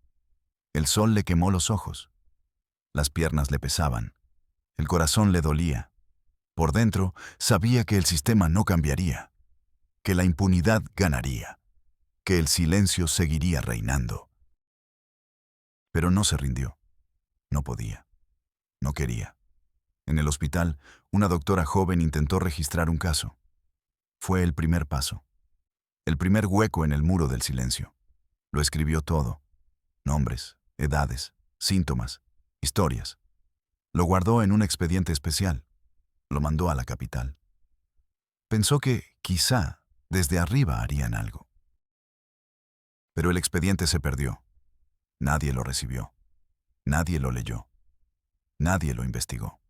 El sol le quemó los ojos. Las piernas le pesaban. El corazón le dolía. Por dentro, sabía que el sistema no cambiaría, que la impunidad ganaría, que el silencio seguiría reinando. Pero no se rindió. No podía. No quería. En el hospital, una doctora joven intentó registrar un caso. Fue el primer paso. El primer hueco en el muro del silencio. Lo escribió todo. Nombres, edades, síntomas, historias. Lo guardó en un expediente especial. Lo mandó a la capital. Pensó que, quizá, desde arriba harían algo. Pero el expediente se perdió. Nadie lo recibió. Nadie lo leyó. Nadie lo investigó.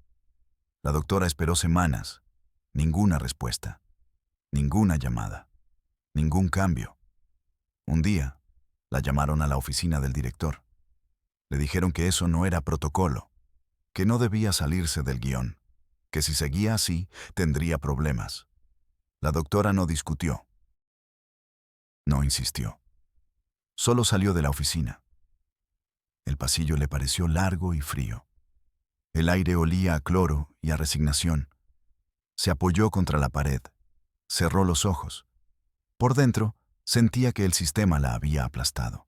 La doctora esperó semanas. Ninguna respuesta. Ninguna llamada. Ningún cambio. Un día, la llamaron a la oficina del director. Le dijeron que eso no era protocolo, que no debía salirse del guión, que si seguía así, tendría problemas. La doctora no discutió. No insistió. Solo salió de la oficina. El pasillo le pareció largo y frío. El aire olía a cloro y a resignación. Se apoyó contra la pared. Cerró los ojos. Por dentro, sentía que el sistema la había aplastado.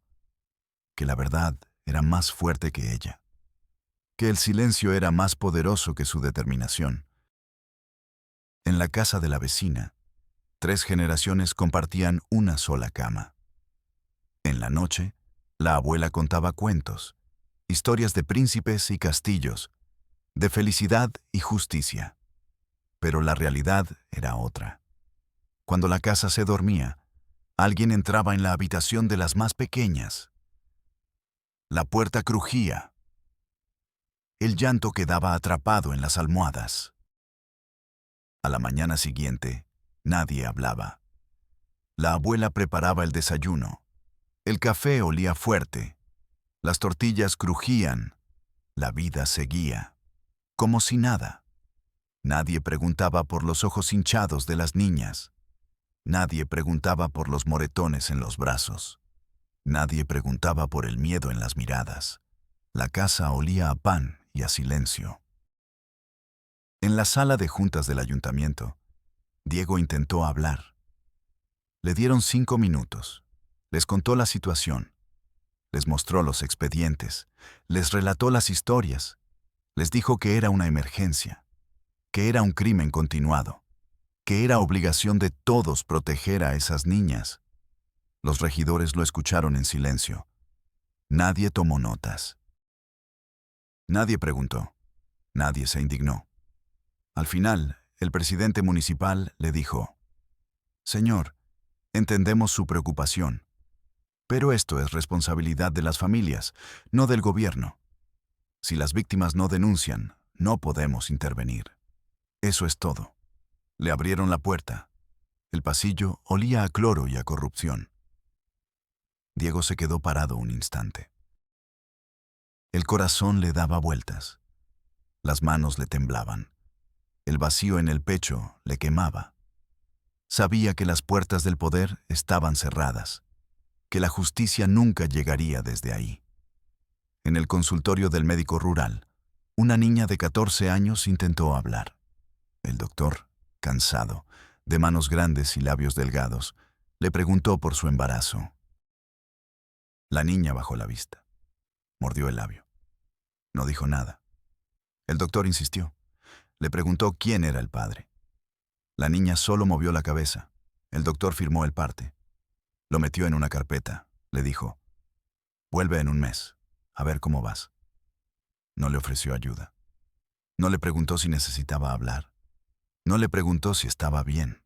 Que la verdad era más fuerte que ella. Que el silencio era más poderoso que su determinación. En la casa de la vecina, 3 generaciones compartían una sola cama. En la noche, la abuela contaba cuentos, historias de príncipes y castillos, de felicidad y justicia. Pero la realidad era otra. Cuando la casa se dormía, alguien entraba en la habitación de las más pequeñas. La puerta crujía. El llanto quedaba atrapado en las almohadas. A la mañana siguiente, nadie hablaba. La abuela preparaba el desayuno. El café olía fuerte. Las tortillas crujían. La vida seguía. Como si nada. Nadie preguntaba por los ojos hinchados de las niñas. Nadie preguntaba por los moretones en los brazos. Nadie preguntaba por el miedo en las miradas. La casa olía a pan y a silencio. En la sala de juntas del ayuntamiento, Diego intentó hablar. Le dieron 5 minutos. Les contó la situación. Les mostró los expedientes. Les relató las historias. Les dijo que era una emergencia, que era un crimen continuado, que era obligación de todos proteger a esas niñas. Los regidores lo escucharon en silencio. Nadie tomó notas. Nadie preguntó. Nadie se indignó. Al final, el presidente municipal le dijo: «Señor, entendemos su preocupación, pero esto es responsabilidad de las familias, no del gobierno. Si las víctimas no denuncian, no podemos intervenir. Eso es todo». Le abrieron la puerta. El pasillo olía a cloro y a corrupción. Diego se quedó parado un instante. El corazón le daba vueltas. Las manos le temblaban. El vacío en el pecho le quemaba. Sabía que las puertas del poder estaban cerradas, que la justicia nunca llegaría desde ahí. En el consultorio del médico rural, una niña de 14 años intentó hablar. El doctor, cansado, de manos grandes y labios delgados, le preguntó por su embarazo. La niña bajó la vista. Mordió el labio. No dijo nada. El doctor insistió. Le preguntó quién era el padre. La niña solo movió la cabeza. El doctor firmó el parte. Lo metió en una carpeta. Le dijo: «Vuelve en un mes, a ver cómo vas». No le ofreció ayuda. No le preguntó si necesitaba hablar. No le preguntó si estaba bien.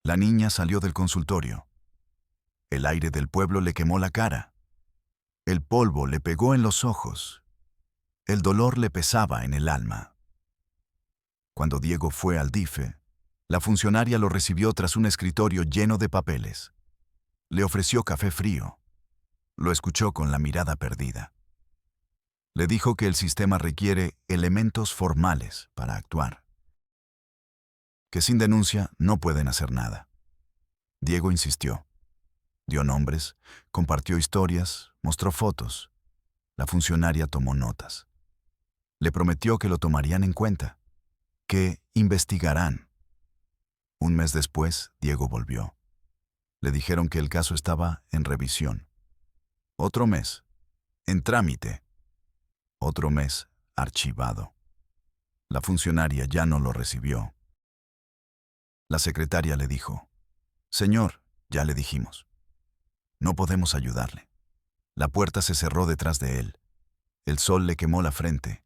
La niña salió del consultorio. El aire del pueblo le quemó la cara. El polvo le pegó en los ojos. El dolor le pesaba en el alma. Cuando Diego fue al DIFE, la funcionaria lo recibió tras un escritorio lleno de papeles. Le ofreció café frío. Lo escuchó con la mirada perdida. Le dijo que el sistema requiere elementos formales para actuar, que sin denuncia no pueden hacer nada. Diego insistió. Dio nombres, compartió historias, mostró fotos. La funcionaria tomó notas. Le prometió que lo tomarían en cuenta, que investigarán. Un mes después, Diego volvió. Le dijeron que el caso estaba en revisión. Otro mes, en trámite. Otro mes, archivado. La funcionaria ya no lo recibió. La secretaria le dijo: «Señor, ya le dijimos. No podemos ayudarle». La puerta se cerró detrás de él. El sol le quemó la frente.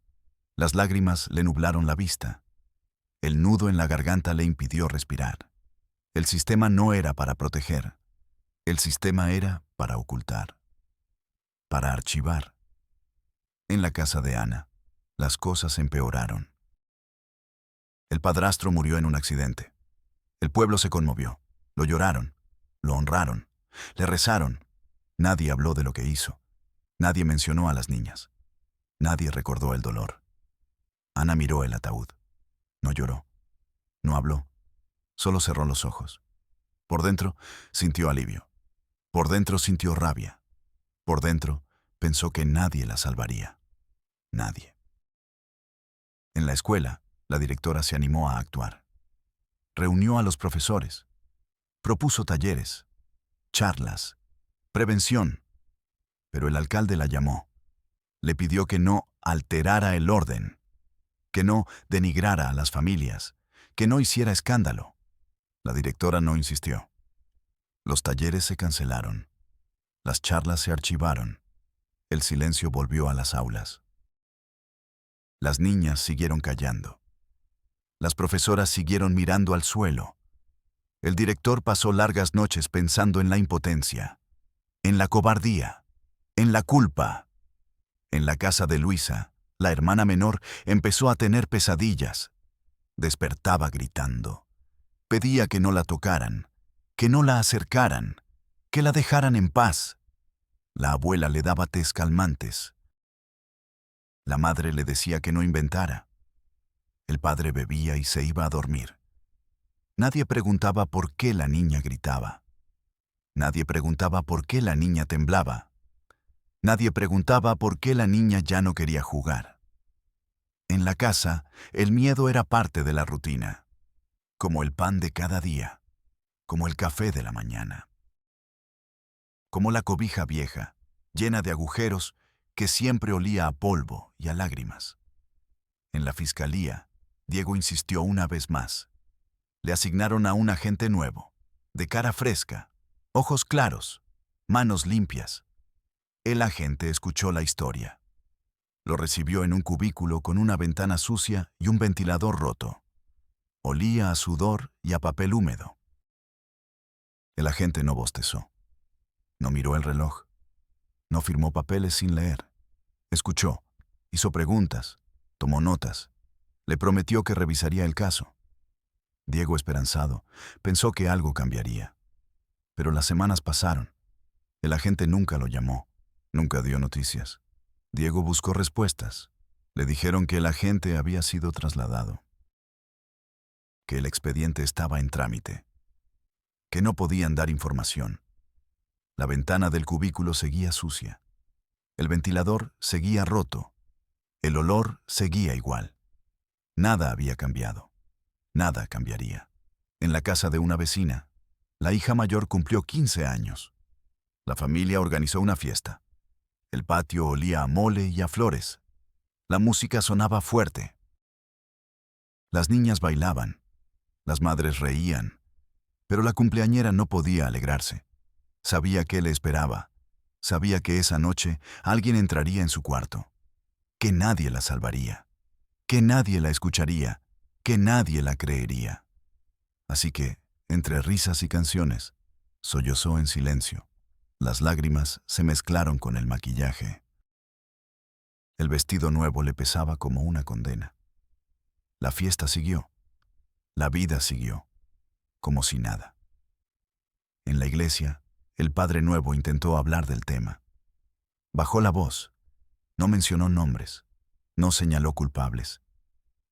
Las lágrimas le nublaron la vista. El nudo en la garganta le impidió respirar. El sistema no era para proteger. El sistema era para ocultar. Para archivar. En la casa de Ana, las cosas empeoraron. El padrastro murió en un accidente. El pueblo se conmovió. Lo lloraron. Lo honraron. Le rezaron. Nadie habló de lo que hizo. Nadie mencionó a las niñas. Nadie recordó el dolor. Ana miró el ataúd. No lloró. No habló. Solo cerró los ojos. Por dentro sintió alivio. Por dentro sintió rabia. Por dentro pensó que nadie la salvaría. Nadie. En la escuela, la directora se animó a actuar. Reunió a los profesores. Propuso talleres, charlas, prevención. Pero el alcalde la llamó. Le pidió que no alterara el orden, que no denigrara a las familias, que no hiciera escándalo. La directora no insistió. Los talleres se cancelaron. Las charlas se archivaron. El silencio volvió a las aulas. Las niñas siguieron callando. Las profesoras siguieron mirando al suelo. El director pasó largas noches pensando en la impotencia, en la cobardía, en la culpa. En la casa de Luisa, la hermana menor, empezó a tener pesadillas. Despertaba gritando. Pedía que no la tocaran, que no la acercaran, que la dejaran en paz. La abuela le daba tés calmantes. La madre le decía que no inventara. El padre bebía y se iba a dormir. Nadie preguntaba por qué la niña gritaba. Nadie preguntaba por qué la niña temblaba. Nadie preguntaba por qué la niña ya no quería jugar. En la casa, el miedo era parte de la rutina, como el pan de cada día, como el café de la mañana, como la cobija vieja, llena de agujeros, que siempre olía a polvo y a lágrimas. En la fiscalía, Diego insistió una vez más. Le asignaron a un agente nuevo, de cara fresca, ojos claros, manos limpias. El agente escuchó la historia. Lo recibió en un cubículo con una ventana sucia y un ventilador roto. Olía a sudor y a papel húmedo. El agente no bostezó. No miró el reloj. No firmó papeles sin leer. Escuchó, hizo preguntas, tomó notas. Le prometió que revisaría el caso. Diego, esperanzado, pensó que algo cambiaría. Pero las semanas pasaron. El agente nunca lo llamó, nunca dio noticias. Diego buscó respuestas. Le dijeron que el agente había sido trasladado, que el expediente estaba en trámite, que no podían dar información. La ventana del cubículo seguía sucia. El ventilador seguía roto. El olor seguía igual. Nada había cambiado. Nada cambiaría. En la casa de una vecina, la hija mayor cumplió 15 años. La familia organizó una fiesta. El patio olía a mole y a flores. La música sonaba fuerte. Las niñas bailaban. Las madres reían. Pero la cumpleañera no podía alegrarse. Sabía qué le esperaba. Sabía que esa noche alguien entraría en su cuarto. Que nadie la salvaría. Que nadie la escucharía. Que nadie la creería. Así que, entre risas y canciones, sollozó en silencio. Las lágrimas se mezclaron con el maquillaje. El vestido nuevo le pesaba como una condena. La fiesta siguió. La vida siguió, como si nada. En la iglesia, el padre nuevo intentó hablar del tema. Bajó la voz. No mencionó nombres. No señaló culpables.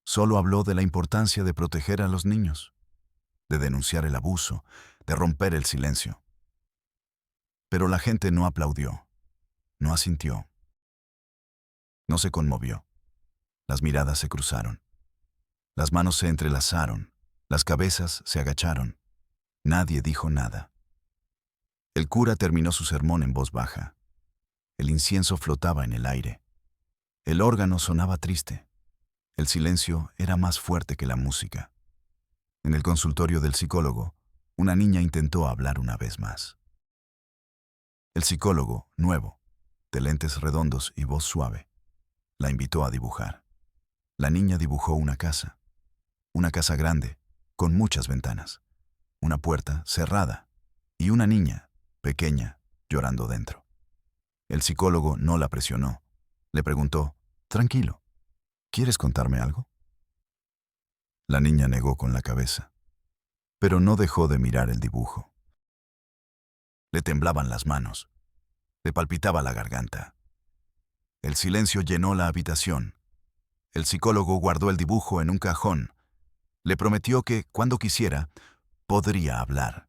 Solo habló de la importancia de proteger a los niños, de denunciar el abuso, de romper el silencio. Pero la gente no aplaudió, no asintió, no se conmovió. Las miradas se cruzaron. Las manos se entrelazaron, las cabezas se agacharon. Nadie dijo nada. El cura terminó su sermón en voz baja. El incienso flotaba en el aire. El órgano sonaba triste. El silencio era más fuerte que la música. En el consultorio del psicólogo, una niña intentó hablar una vez más. El psicólogo, nuevo, de lentes redondos y voz suave, la invitó a dibujar. La niña dibujó una casa grande, con muchas ventanas, una puerta cerrada y una niña, pequeña, llorando dentro. El psicólogo no la presionó. Le preguntó, «Tranquilo, ¿quieres contarme algo?». La niña negó con la cabeza, pero no dejó de mirar el dibujo. Le temblaban las manos, le palpitaba la garganta. El silencio llenó la habitación. El psicólogo guardó el dibujo en un cajón. Le prometió que, cuando quisiera, podría hablar.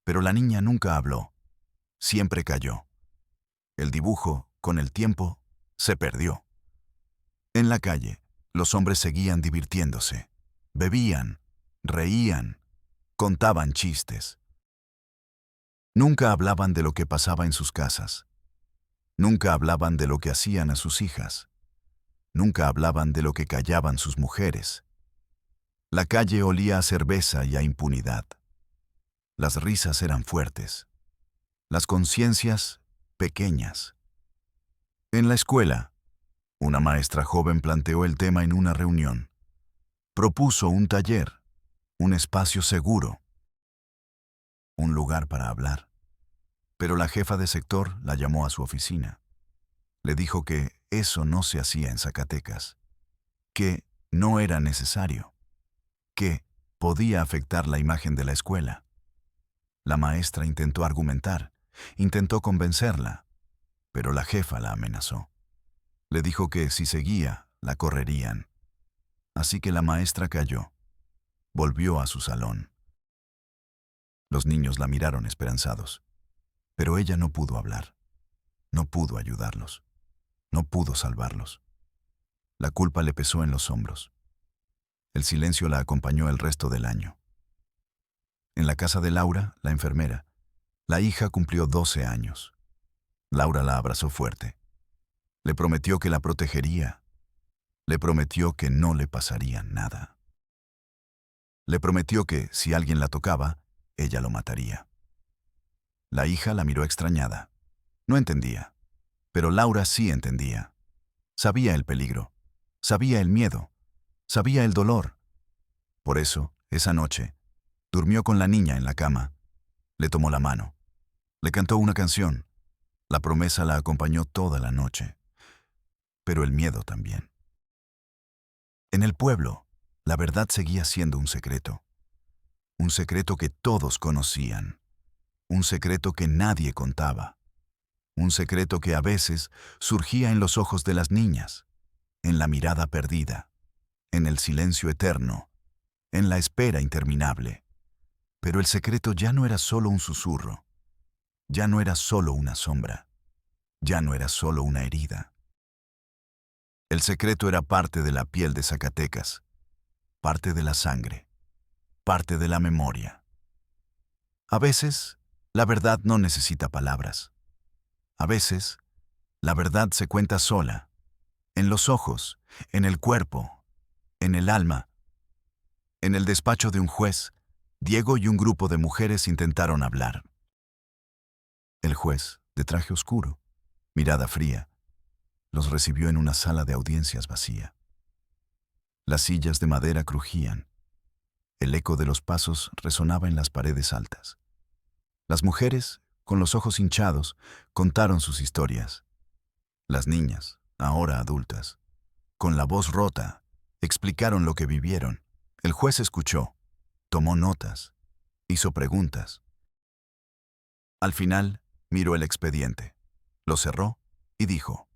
Pero la niña nunca habló. Siempre calló. El dibujo, con el tiempo, se perdió. En la calle, los hombres seguían divirtiéndose. Bebían, reían, contaban chistes. Nunca hablaban de lo que pasaba en sus casas. Nunca hablaban de lo que hacían a sus hijas. Nunca hablaban de lo que callaban sus mujeres. La calle olía a cerveza y a impunidad. Las risas eran fuertes. Las conciencias, pequeñas. En la escuela, una maestra joven planteó el tema en una reunión. Propuso un taller, un espacio seguro, un lugar para hablar. Pero la jefa de sector la llamó a su oficina. Le dijo que eso no se hacía en Zacatecas, que no era necesario, que podía afectar la imagen de la escuela. La maestra intentó argumentar, intentó convencerla, pero la jefa la amenazó. Le dijo que si seguía, la correrían. Así que la maestra calló. Volvió a su salón. Los niños la miraron esperanzados, pero ella no pudo hablar. No pudo ayudarlos. No pudo salvarlos. La culpa le pesó en los hombros. El silencio la acompañó el resto del año. En la casa de Laura, la enfermera, la hija cumplió 12 años. Laura la abrazó fuerte. Le prometió que la protegería. Le prometió que no le pasaría nada. Le prometió que, si alguien la tocaba, ella lo mataría. La hija la miró extrañada. No entendía. Pero Laura sí entendía. Sabía el peligro. Sabía el miedo. Sabía el dolor. Por eso, esa noche, durmió con la niña en la cama. Le tomó la mano. Le cantó una canción. La promesa la acompañó toda la noche. Pero el miedo también. En el pueblo, la verdad seguía siendo un secreto. Un secreto que todos conocían. Un secreto que nadie contaba. Un secreto que a veces surgía en los ojos de las niñas, en la mirada perdida, en el silencio eterno, en la espera interminable. Pero el secreto ya no era solo un susurro, ya no era solo una sombra, ya no era solo una herida. El secreto era parte de la piel de Zacatecas, parte de la sangre, parte de la memoria. A veces, la verdad no necesita palabras. A veces, la verdad se cuenta sola, en los ojos, en el cuerpo, en el alma. En el despacho de un juez, Diego y un grupo de mujeres intentaron hablar. El juez, de traje oscuro, mirada fría, los recibió en una sala de audiencias vacía. Las sillas de madera crujían. El eco de los pasos resonaba en las paredes altas. Las mujeres, con los ojos hinchados, contaron sus historias. Las niñas, ahora adultas, con la voz rota, explicaron lo que vivieron. El juez escuchó, tomó notas, hizo preguntas. Al final, miró el expediente, lo cerró y dijo: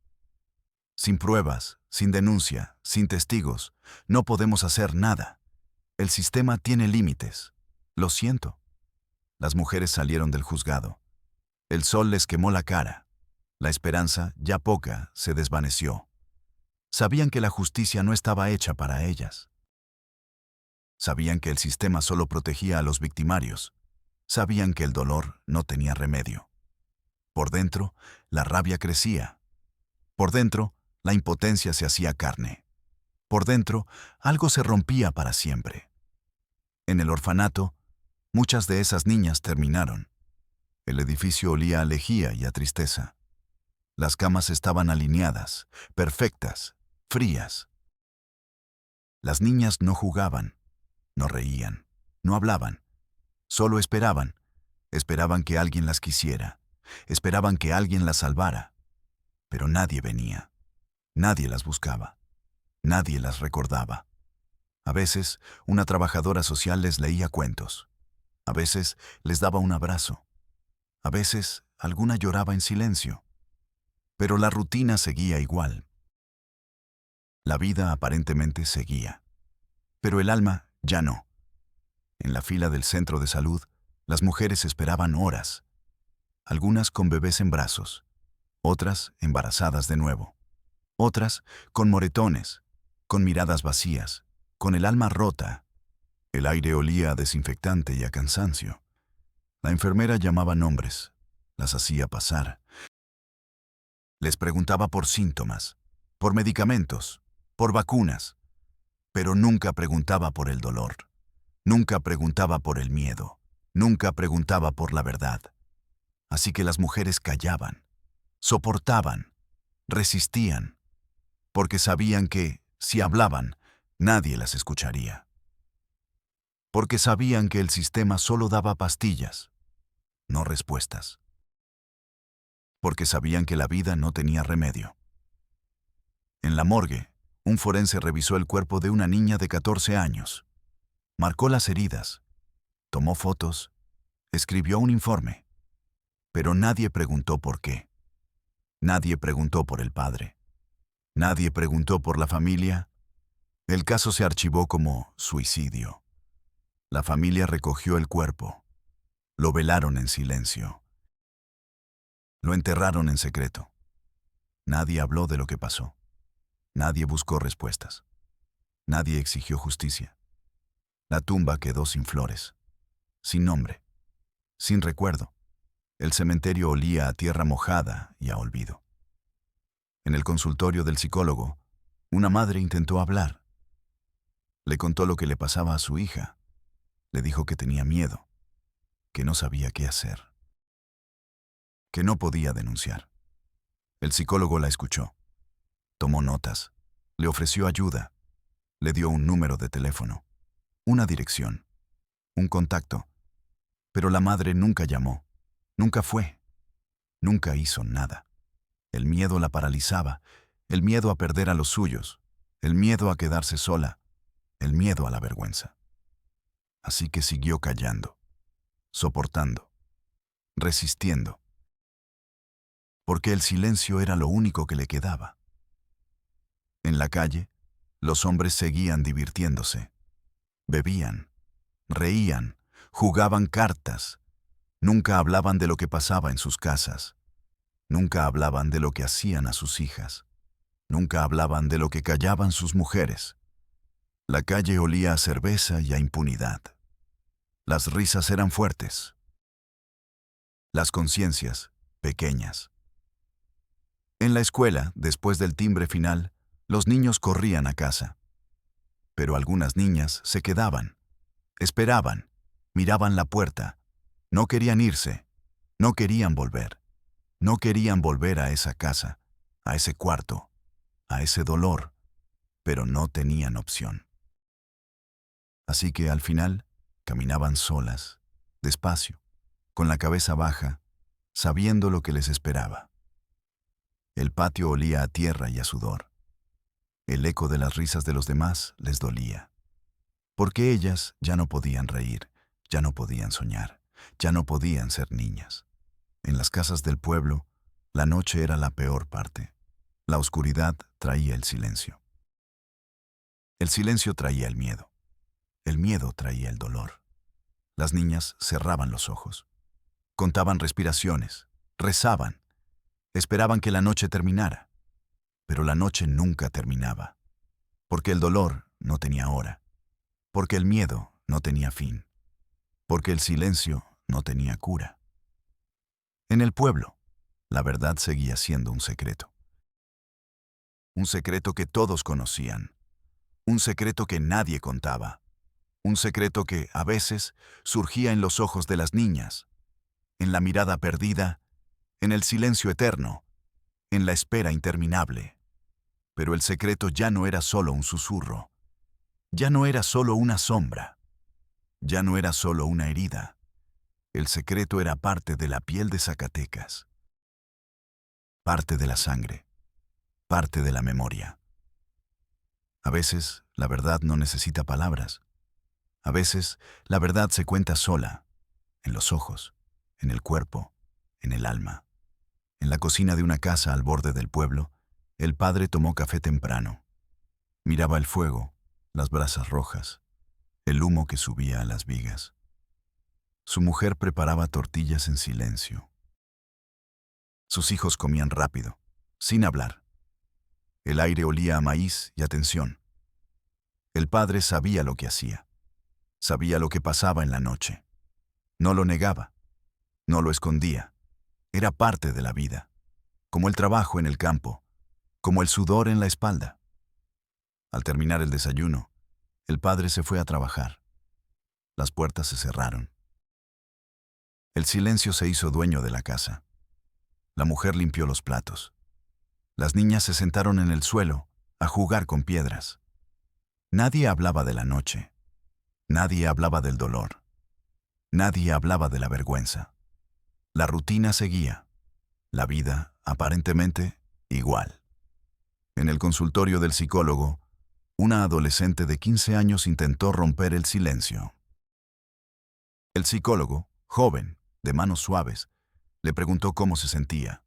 sin pruebas, sin denuncia, sin testigos, no podemos hacer nada. El sistema tiene límites. Lo siento. Las mujeres salieron del juzgado. El sol les quemó la cara. La esperanza, ya poca, se desvaneció. Sabían que la justicia no estaba hecha para ellas. Sabían que el sistema solo protegía a los victimarios. Sabían que el dolor no tenía remedio. Por dentro, la rabia crecía. Por dentro, la impotencia se hacía carne. Por dentro, algo se rompía para siempre. En el orfanato, muchas de esas niñas terminaron. El edificio olía a lejía y a tristeza. Las camas estaban alineadas, perfectas, frías. Las niñas no jugaban, no reían, no hablaban. Solo esperaban. Esperaban que alguien las quisiera. Esperaban que alguien las salvara. Pero nadie venía. Nadie las buscaba. Nadie las recordaba. A veces, una trabajadora social les leía cuentos. A veces, les daba un abrazo. A veces, alguna lloraba en silencio. Pero la rutina seguía igual. La vida aparentemente seguía. Pero el alma ya no. En la fila del centro de salud, las mujeres esperaban horas. Algunas con bebés en brazos. Otras embarazadas de nuevo. Otras con moretones, con miradas vacías, con el alma rota. El aire olía a desinfectante y a cansancio. La enfermera llamaba nombres, las hacía pasar. Les preguntaba por síntomas, por medicamentos, por vacunas, pero nunca preguntaba por el dolor. Nunca preguntaba por el miedo. Nunca preguntaba por la verdad. Así que las mujeres callaban, soportaban, resistían, porque sabían que, si hablaban, nadie las escucharía. Porque sabían que el sistema solo daba pastillas, no respuestas. Porque sabían que la vida no tenía remedio. En la morgue, un forense revisó el cuerpo de una niña de 14 años. Marcó las heridas, tomó fotos, escribió un informe. Pero nadie preguntó por qué. Nadie preguntó por el padre. Nadie preguntó por la familia. El caso se archivó como suicidio. La familia recogió el cuerpo. Lo velaron en silencio. Lo enterraron en secreto. Nadie habló de lo que pasó. Nadie buscó respuestas. Nadie exigió justicia. La tumba quedó sin flores, sin nombre, sin recuerdo. El cementerio olía a tierra mojada y a olvido. En el consultorio del psicólogo, una madre intentó hablar. Le contó lo que le pasaba a su hija. Le dijo que tenía miedo, que no sabía qué hacer, que no podía denunciar. El psicólogo la escuchó. Tomó notas. Le ofreció ayuda. Le dio un número de teléfono, una dirección, un contacto. Pero la madre nunca llamó, nunca fue, nunca hizo nada. El miedo la paralizaba, el miedo a perder a los suyos, el miedo a quedarse sola, el miedo a la vergüenza. Así que siguió callando, soportando, resistiendo, porque el silencio era lo único que le quedaba. En la calle, los hombres seguían divirtiéndose. Bebían, reían, jugaban cartas. Nunca hablaban de lo que pasaba en sus casas. Nunca hablaban de lo que hacían a sus hijas. Nunca hablaban de lo que callaban sus mujeres. La calle olía a cerveza y a impunidad. Las risas eran fuertes. Las conciencias, pequeñas. En la escuela, después del timbre final, los niños corrían a casa. Pero algunas niñas se quedaban, esperaban, miraban la puerta. No querían irse, no querían volver. No querían volver a esa casa, a ese cuarto, a ese dolor, pero no tenían opción. Así que al final caminaban solas, despacio, con la cabeza baja, sabiendo lo que les esperaba. El patio olía a tierra y a sudor. El eco de las risas de los demás les dolía. Porque ellas ya no podían reír, ya no podían soñar, ya no podían ser niñas. En las casas del pueblo, la noche era la peor parte. La oscuridad traía el silencio. El silencio traía el miedo. El miedo traía el dolor. Las niñas cerraban los ojos. Contaban respiraciones, rezaban, esperaban que la noche terminara. Pero la noche nunca terminaba. Porque el dolor no tenía hora. Porque el miedo no tenía fin. Porque el silencio no tenía cura. En el pueblo, la verdad seguía siendo un secreto. Un secreto que todos conocían. Un secreto que nadie contaba. Un secreto que, a veces, surgía en los ojos de las niñas, en la mirada perdida, en el silencio eterno, en la espera interminable. Pero el secreto ya no era solo un susurro. Ya no era solo una sombra. Ya no era solo una herida. El secreto era parte de la piel de Zacatecas. Parte de la sangre. Parte de la memoria. A veces, la verdad no necesita palabras. A veces, la verdad se cuenta sola, en los ojos, en el cuerpo, en el alma. En la cocina de una casa al borde del pueblo, el padre tomó café temprano. Miraba el fuego, las brasas rojas, el humo que subía a las vigas. Su mujer preparaba tortillas en silencio. Sus hijos comían rápido, sin hablar. El aire olía a maíz y a tensión. El padre sabía lo que hacía. Sabía lo que pasaba en la noche. No lo negaba. No lo escondía. Era parte de la vida. Como el trabajo en el campo. Como el sudor en la espalda. Al terminar el desayuno, el padre se fue a trabajar. Las puertas se cerraron. El silencio se hizo dueño de la casa. La mujer limpió los platos. Las niñas se sentaron en el suelo a jugar con piedras. Nadie hablaba de la noche. Nadie hablaba del dolor. Nadie hablaba de la vergüenza. La rutina seguía. La vida, aparentemente, igual. En el consultorio del psicólogo, una adolescente de 15 años intentó romper el silencio. El psicólogo, joven, de manos suaves, le preguntó cómo se sentía.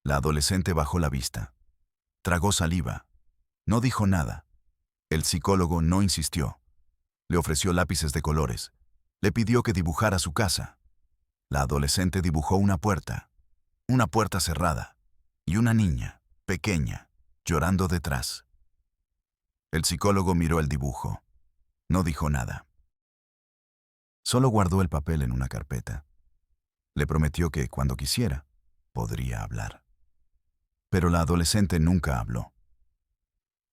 La adolescente bajó la vista. Tragó saliva. No dijo nada. El psicólogo no insistió. Le ofreció lápices de colores. Le pidió que dibujara su casa. La adolescente dibujó una puerta. una puerta cerrada y una niña, pequeña, llorando detrás. El psicólogo miró el dibujo. No dijo nada. Solo guardó el papel en una carpeta. Le prometió que, cuando quisiera, podría hablar. Pero la adolescente nunca habló.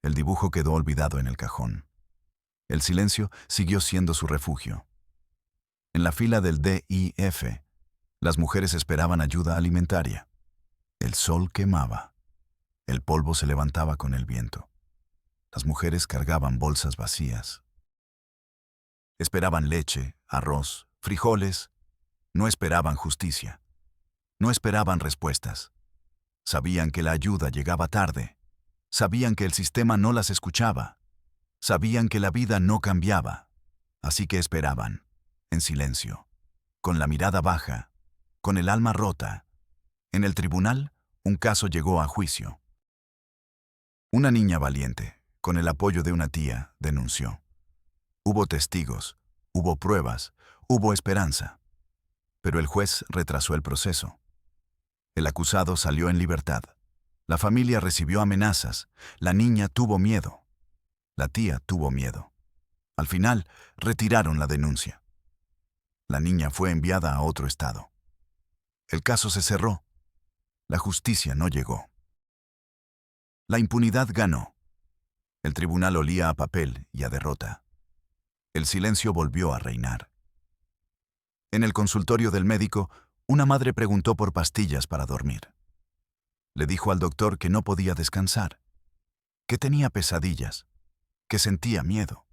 El dibujo quedó olvidado en el cajón. El silencio siguió siendo su refugio. En la fila del DIF, las mujeres esperaban ayuda alimentaria. El sol quemaba. El polvo se levantaba con el viento. Las mujeres cargaban bolsas vacías. Esperaban leche, arroz, frijoles. No esperaban justicia. No esperaban respuestas. Sabían que la ayuda llegaba tarde. Sabían que el sistema no las escuchaba. Sabían que la vida no cambiaba. Así que esperaban, en silencio, con la mirada baja, con el alma rota. En el tribunal, un caso llegó a juicio. Una niña valiente, con el apoyo de una tía, denunció. Hubo testigos, hubo pruebas, hubo esperanza. Pero el juez retrasó el proceso. El acusado salió en libertad. La familia recibió amenazas. La niña tuvo miedo. La tía tuvo miedo. Al final, retiraron la denuncia. La niña fue enviada a otro estado. El caso se cerró. La justicia no llegó. La impunidad ganó. El tribunal olía a papel y a derrota. El silencio volvió a reinar. En el consultorio del médico, una madre preguntó por pastillas para dormir. Le dijo al doctor que no podía descansar, que tenía pesadillas, que sentía miedo.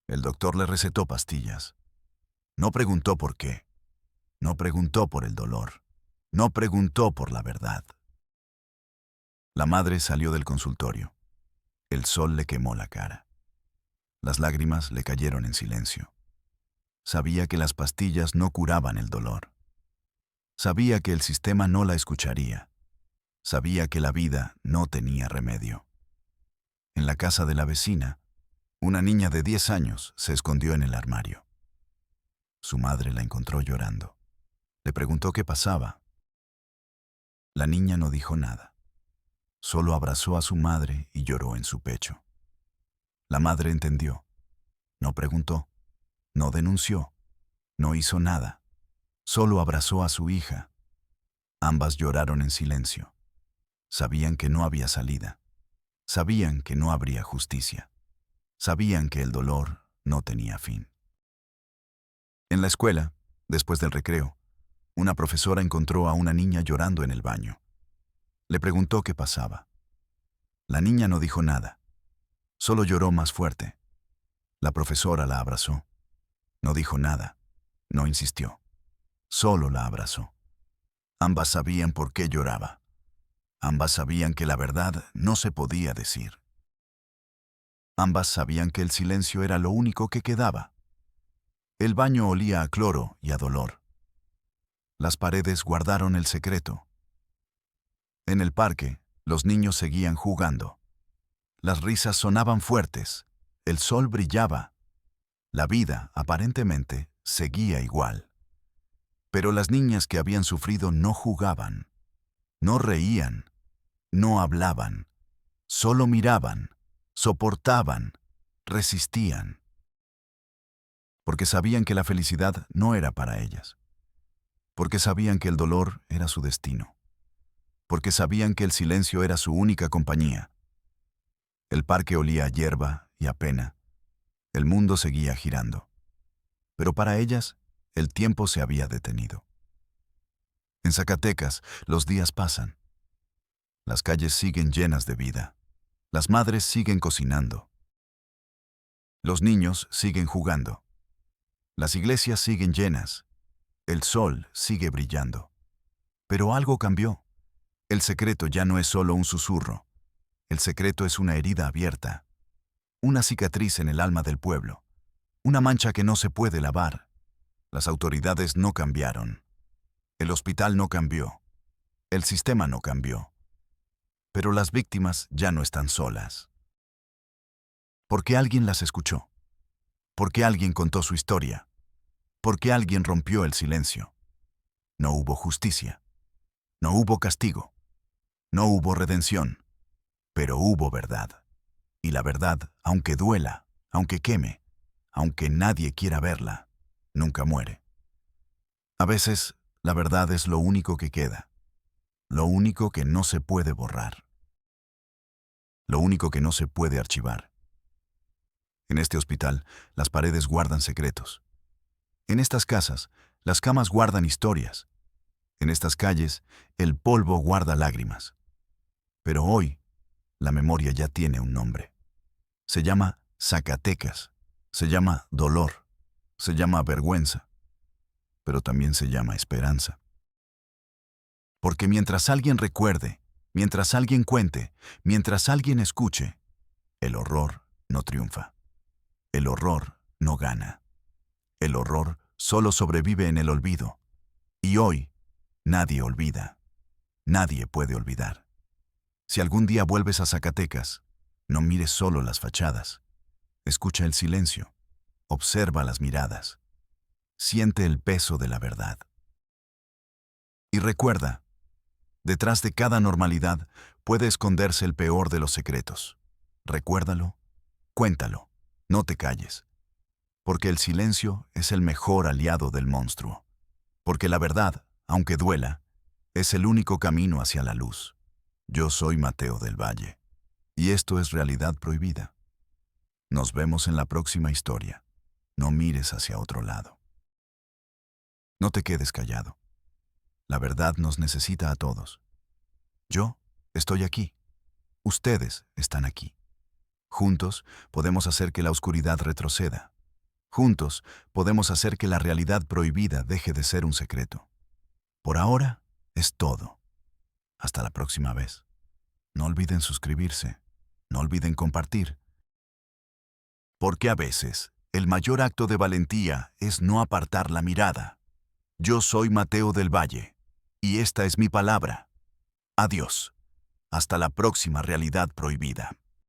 El doctor le recetó pastillas. No preguntó por qué. No preguntó por el dolor. No preguntó por la verdad. La madre salió del consultorio. El sol le quemó la cara. Las lágrimas le cayeron en silencio. Sabía que las pastillas no curaban el dolor. Sabía que el sistema no la escucharía. Sabía que la vida no tenía remedio. En la casa de la vecina, una niña de 10 años se escondió en el armario. Su madre la encontró llorando. Le preguntó qué pasaba. La niña no dijo nada. Solo abrazó a su madre y lloró en su pecho. La madre entendió. No preguntó. No denunció. No hizo nada. Solo abrazó a su hija. Ambas lloraron en silencio. Sabían que no había salida. Sabían que no habría justicia. Sabían que el dolor no tenía fin. En la escuela, después del recreo, una profesora encontró a una niña llorando en el baño. Le preguntó qué pasaba. La niña no dijo nada. Solo lloró más fuerte. La profesora la abrazó. No dijo nada. No insistió. Solo la abrazó. Ambas sabían por qué lloraba. Ambas sabían que la verdad no se podía decir. Ambas sabían que el silencio era lo único que quedaba. El baño olía a cloro y a dolor. Las paredes guardaron el secreto. En el parque, los niños seguían jugando. Las risas sonaban fuertes. El sol brillaba. La vida, aparentemente, seguía igual. Pero las niñas que habían sufrido no jugaban. No reían. No hablaban. Solo miraban. Soportaban. Resistían. Porque sabían que la felicidad no era para ellas. Porque sabían que el dolor era su destino. Porque sabían que el silencio era su única compañía. El parque olía a hierba y a pena. El mundo seguía girando. Pero para ellas, el tiempo se había detenido. En Zacatecas, los días pasan. Las calles siguen llenas de vida. Las madres siguen cocinando. Los niños siguen jugando. Las iglesias siguen llenas. El sol sigue brillando. Pero algo cambió. El secreto ya no es solo un susurro. El secreto es una herida abierta. Una cicatriz en el alma del pueblo. Una mancha que no se puede lavar. Las autoridades no cambiaron. El hospital no cambió. El sistema no cambió. Pero las víctimas ya no están solas. Porque alguien las escuchó. Porque alguien contó su historia. Porque alguien rompió el silencio. No hubo justicia. No hubo castigo, no hubo redención, pero hubo verdad. Y la verdad, aunque duela, aunque queme, aunque nadie quiera verla, nunca muere. A veces, la verdad es lo único que queda, lo único que no se puede borrar, lo único que no se puede archivar. En este hospital, las paredes guardan secretos. En estas casas, las camas guardan historias. En estas calles, el polvo guarda lágrimas. Pero hoy, la memoria ya tiene un nombre. Se llama Zacatecas, se llama dolor, se llama vergüenza, pero también se llama esperanza. Porque mientras alguien recuerde, mientras alguien cuente, mientras alguien escuche, el horror no triunfa. El horror no gana. El horror solo sobrevive en el olvido. Y hoy, nadie olvida. Nadie puede olvidar. Si algún día vuelves a Zacatecas, no mires solo las fachadas. Escucha el silencio. Observa las miradas. Siente el peso de la verdad. Y recuerda, detrás de cada normalidad puede esconderse el peor de los secretos. Recuérdalo, cuéntalo, no te calles. Porque el silencio es el mejor aliado del monstruo. Porque la verdad, aunque duela, es el único camino hacia la luz. Yo soy Mateo del Valle. Y esto es Realidad Prohibida. Nos vemos en la próxima historia. No mires hacia otro lado. No te quedes callado. La verdad nos necesita a todos. Yo estoy aquí. Ustedes están aquí. Juntos podemos hacer que la oscuridad retroceda. Juntos podemos hacer que la realidad prohibida deje de ser un secreto. Por ahora es todo. Hasta la próxima vez. No olviden suscribirse. No olviden compartir. Porque a veces, el mayor acto de valentía es no apartar la mirada. Yo soy Mateo del Valle. Y esta es mi palabra. Adiós. Hasta la próxima Realidad Prohibida.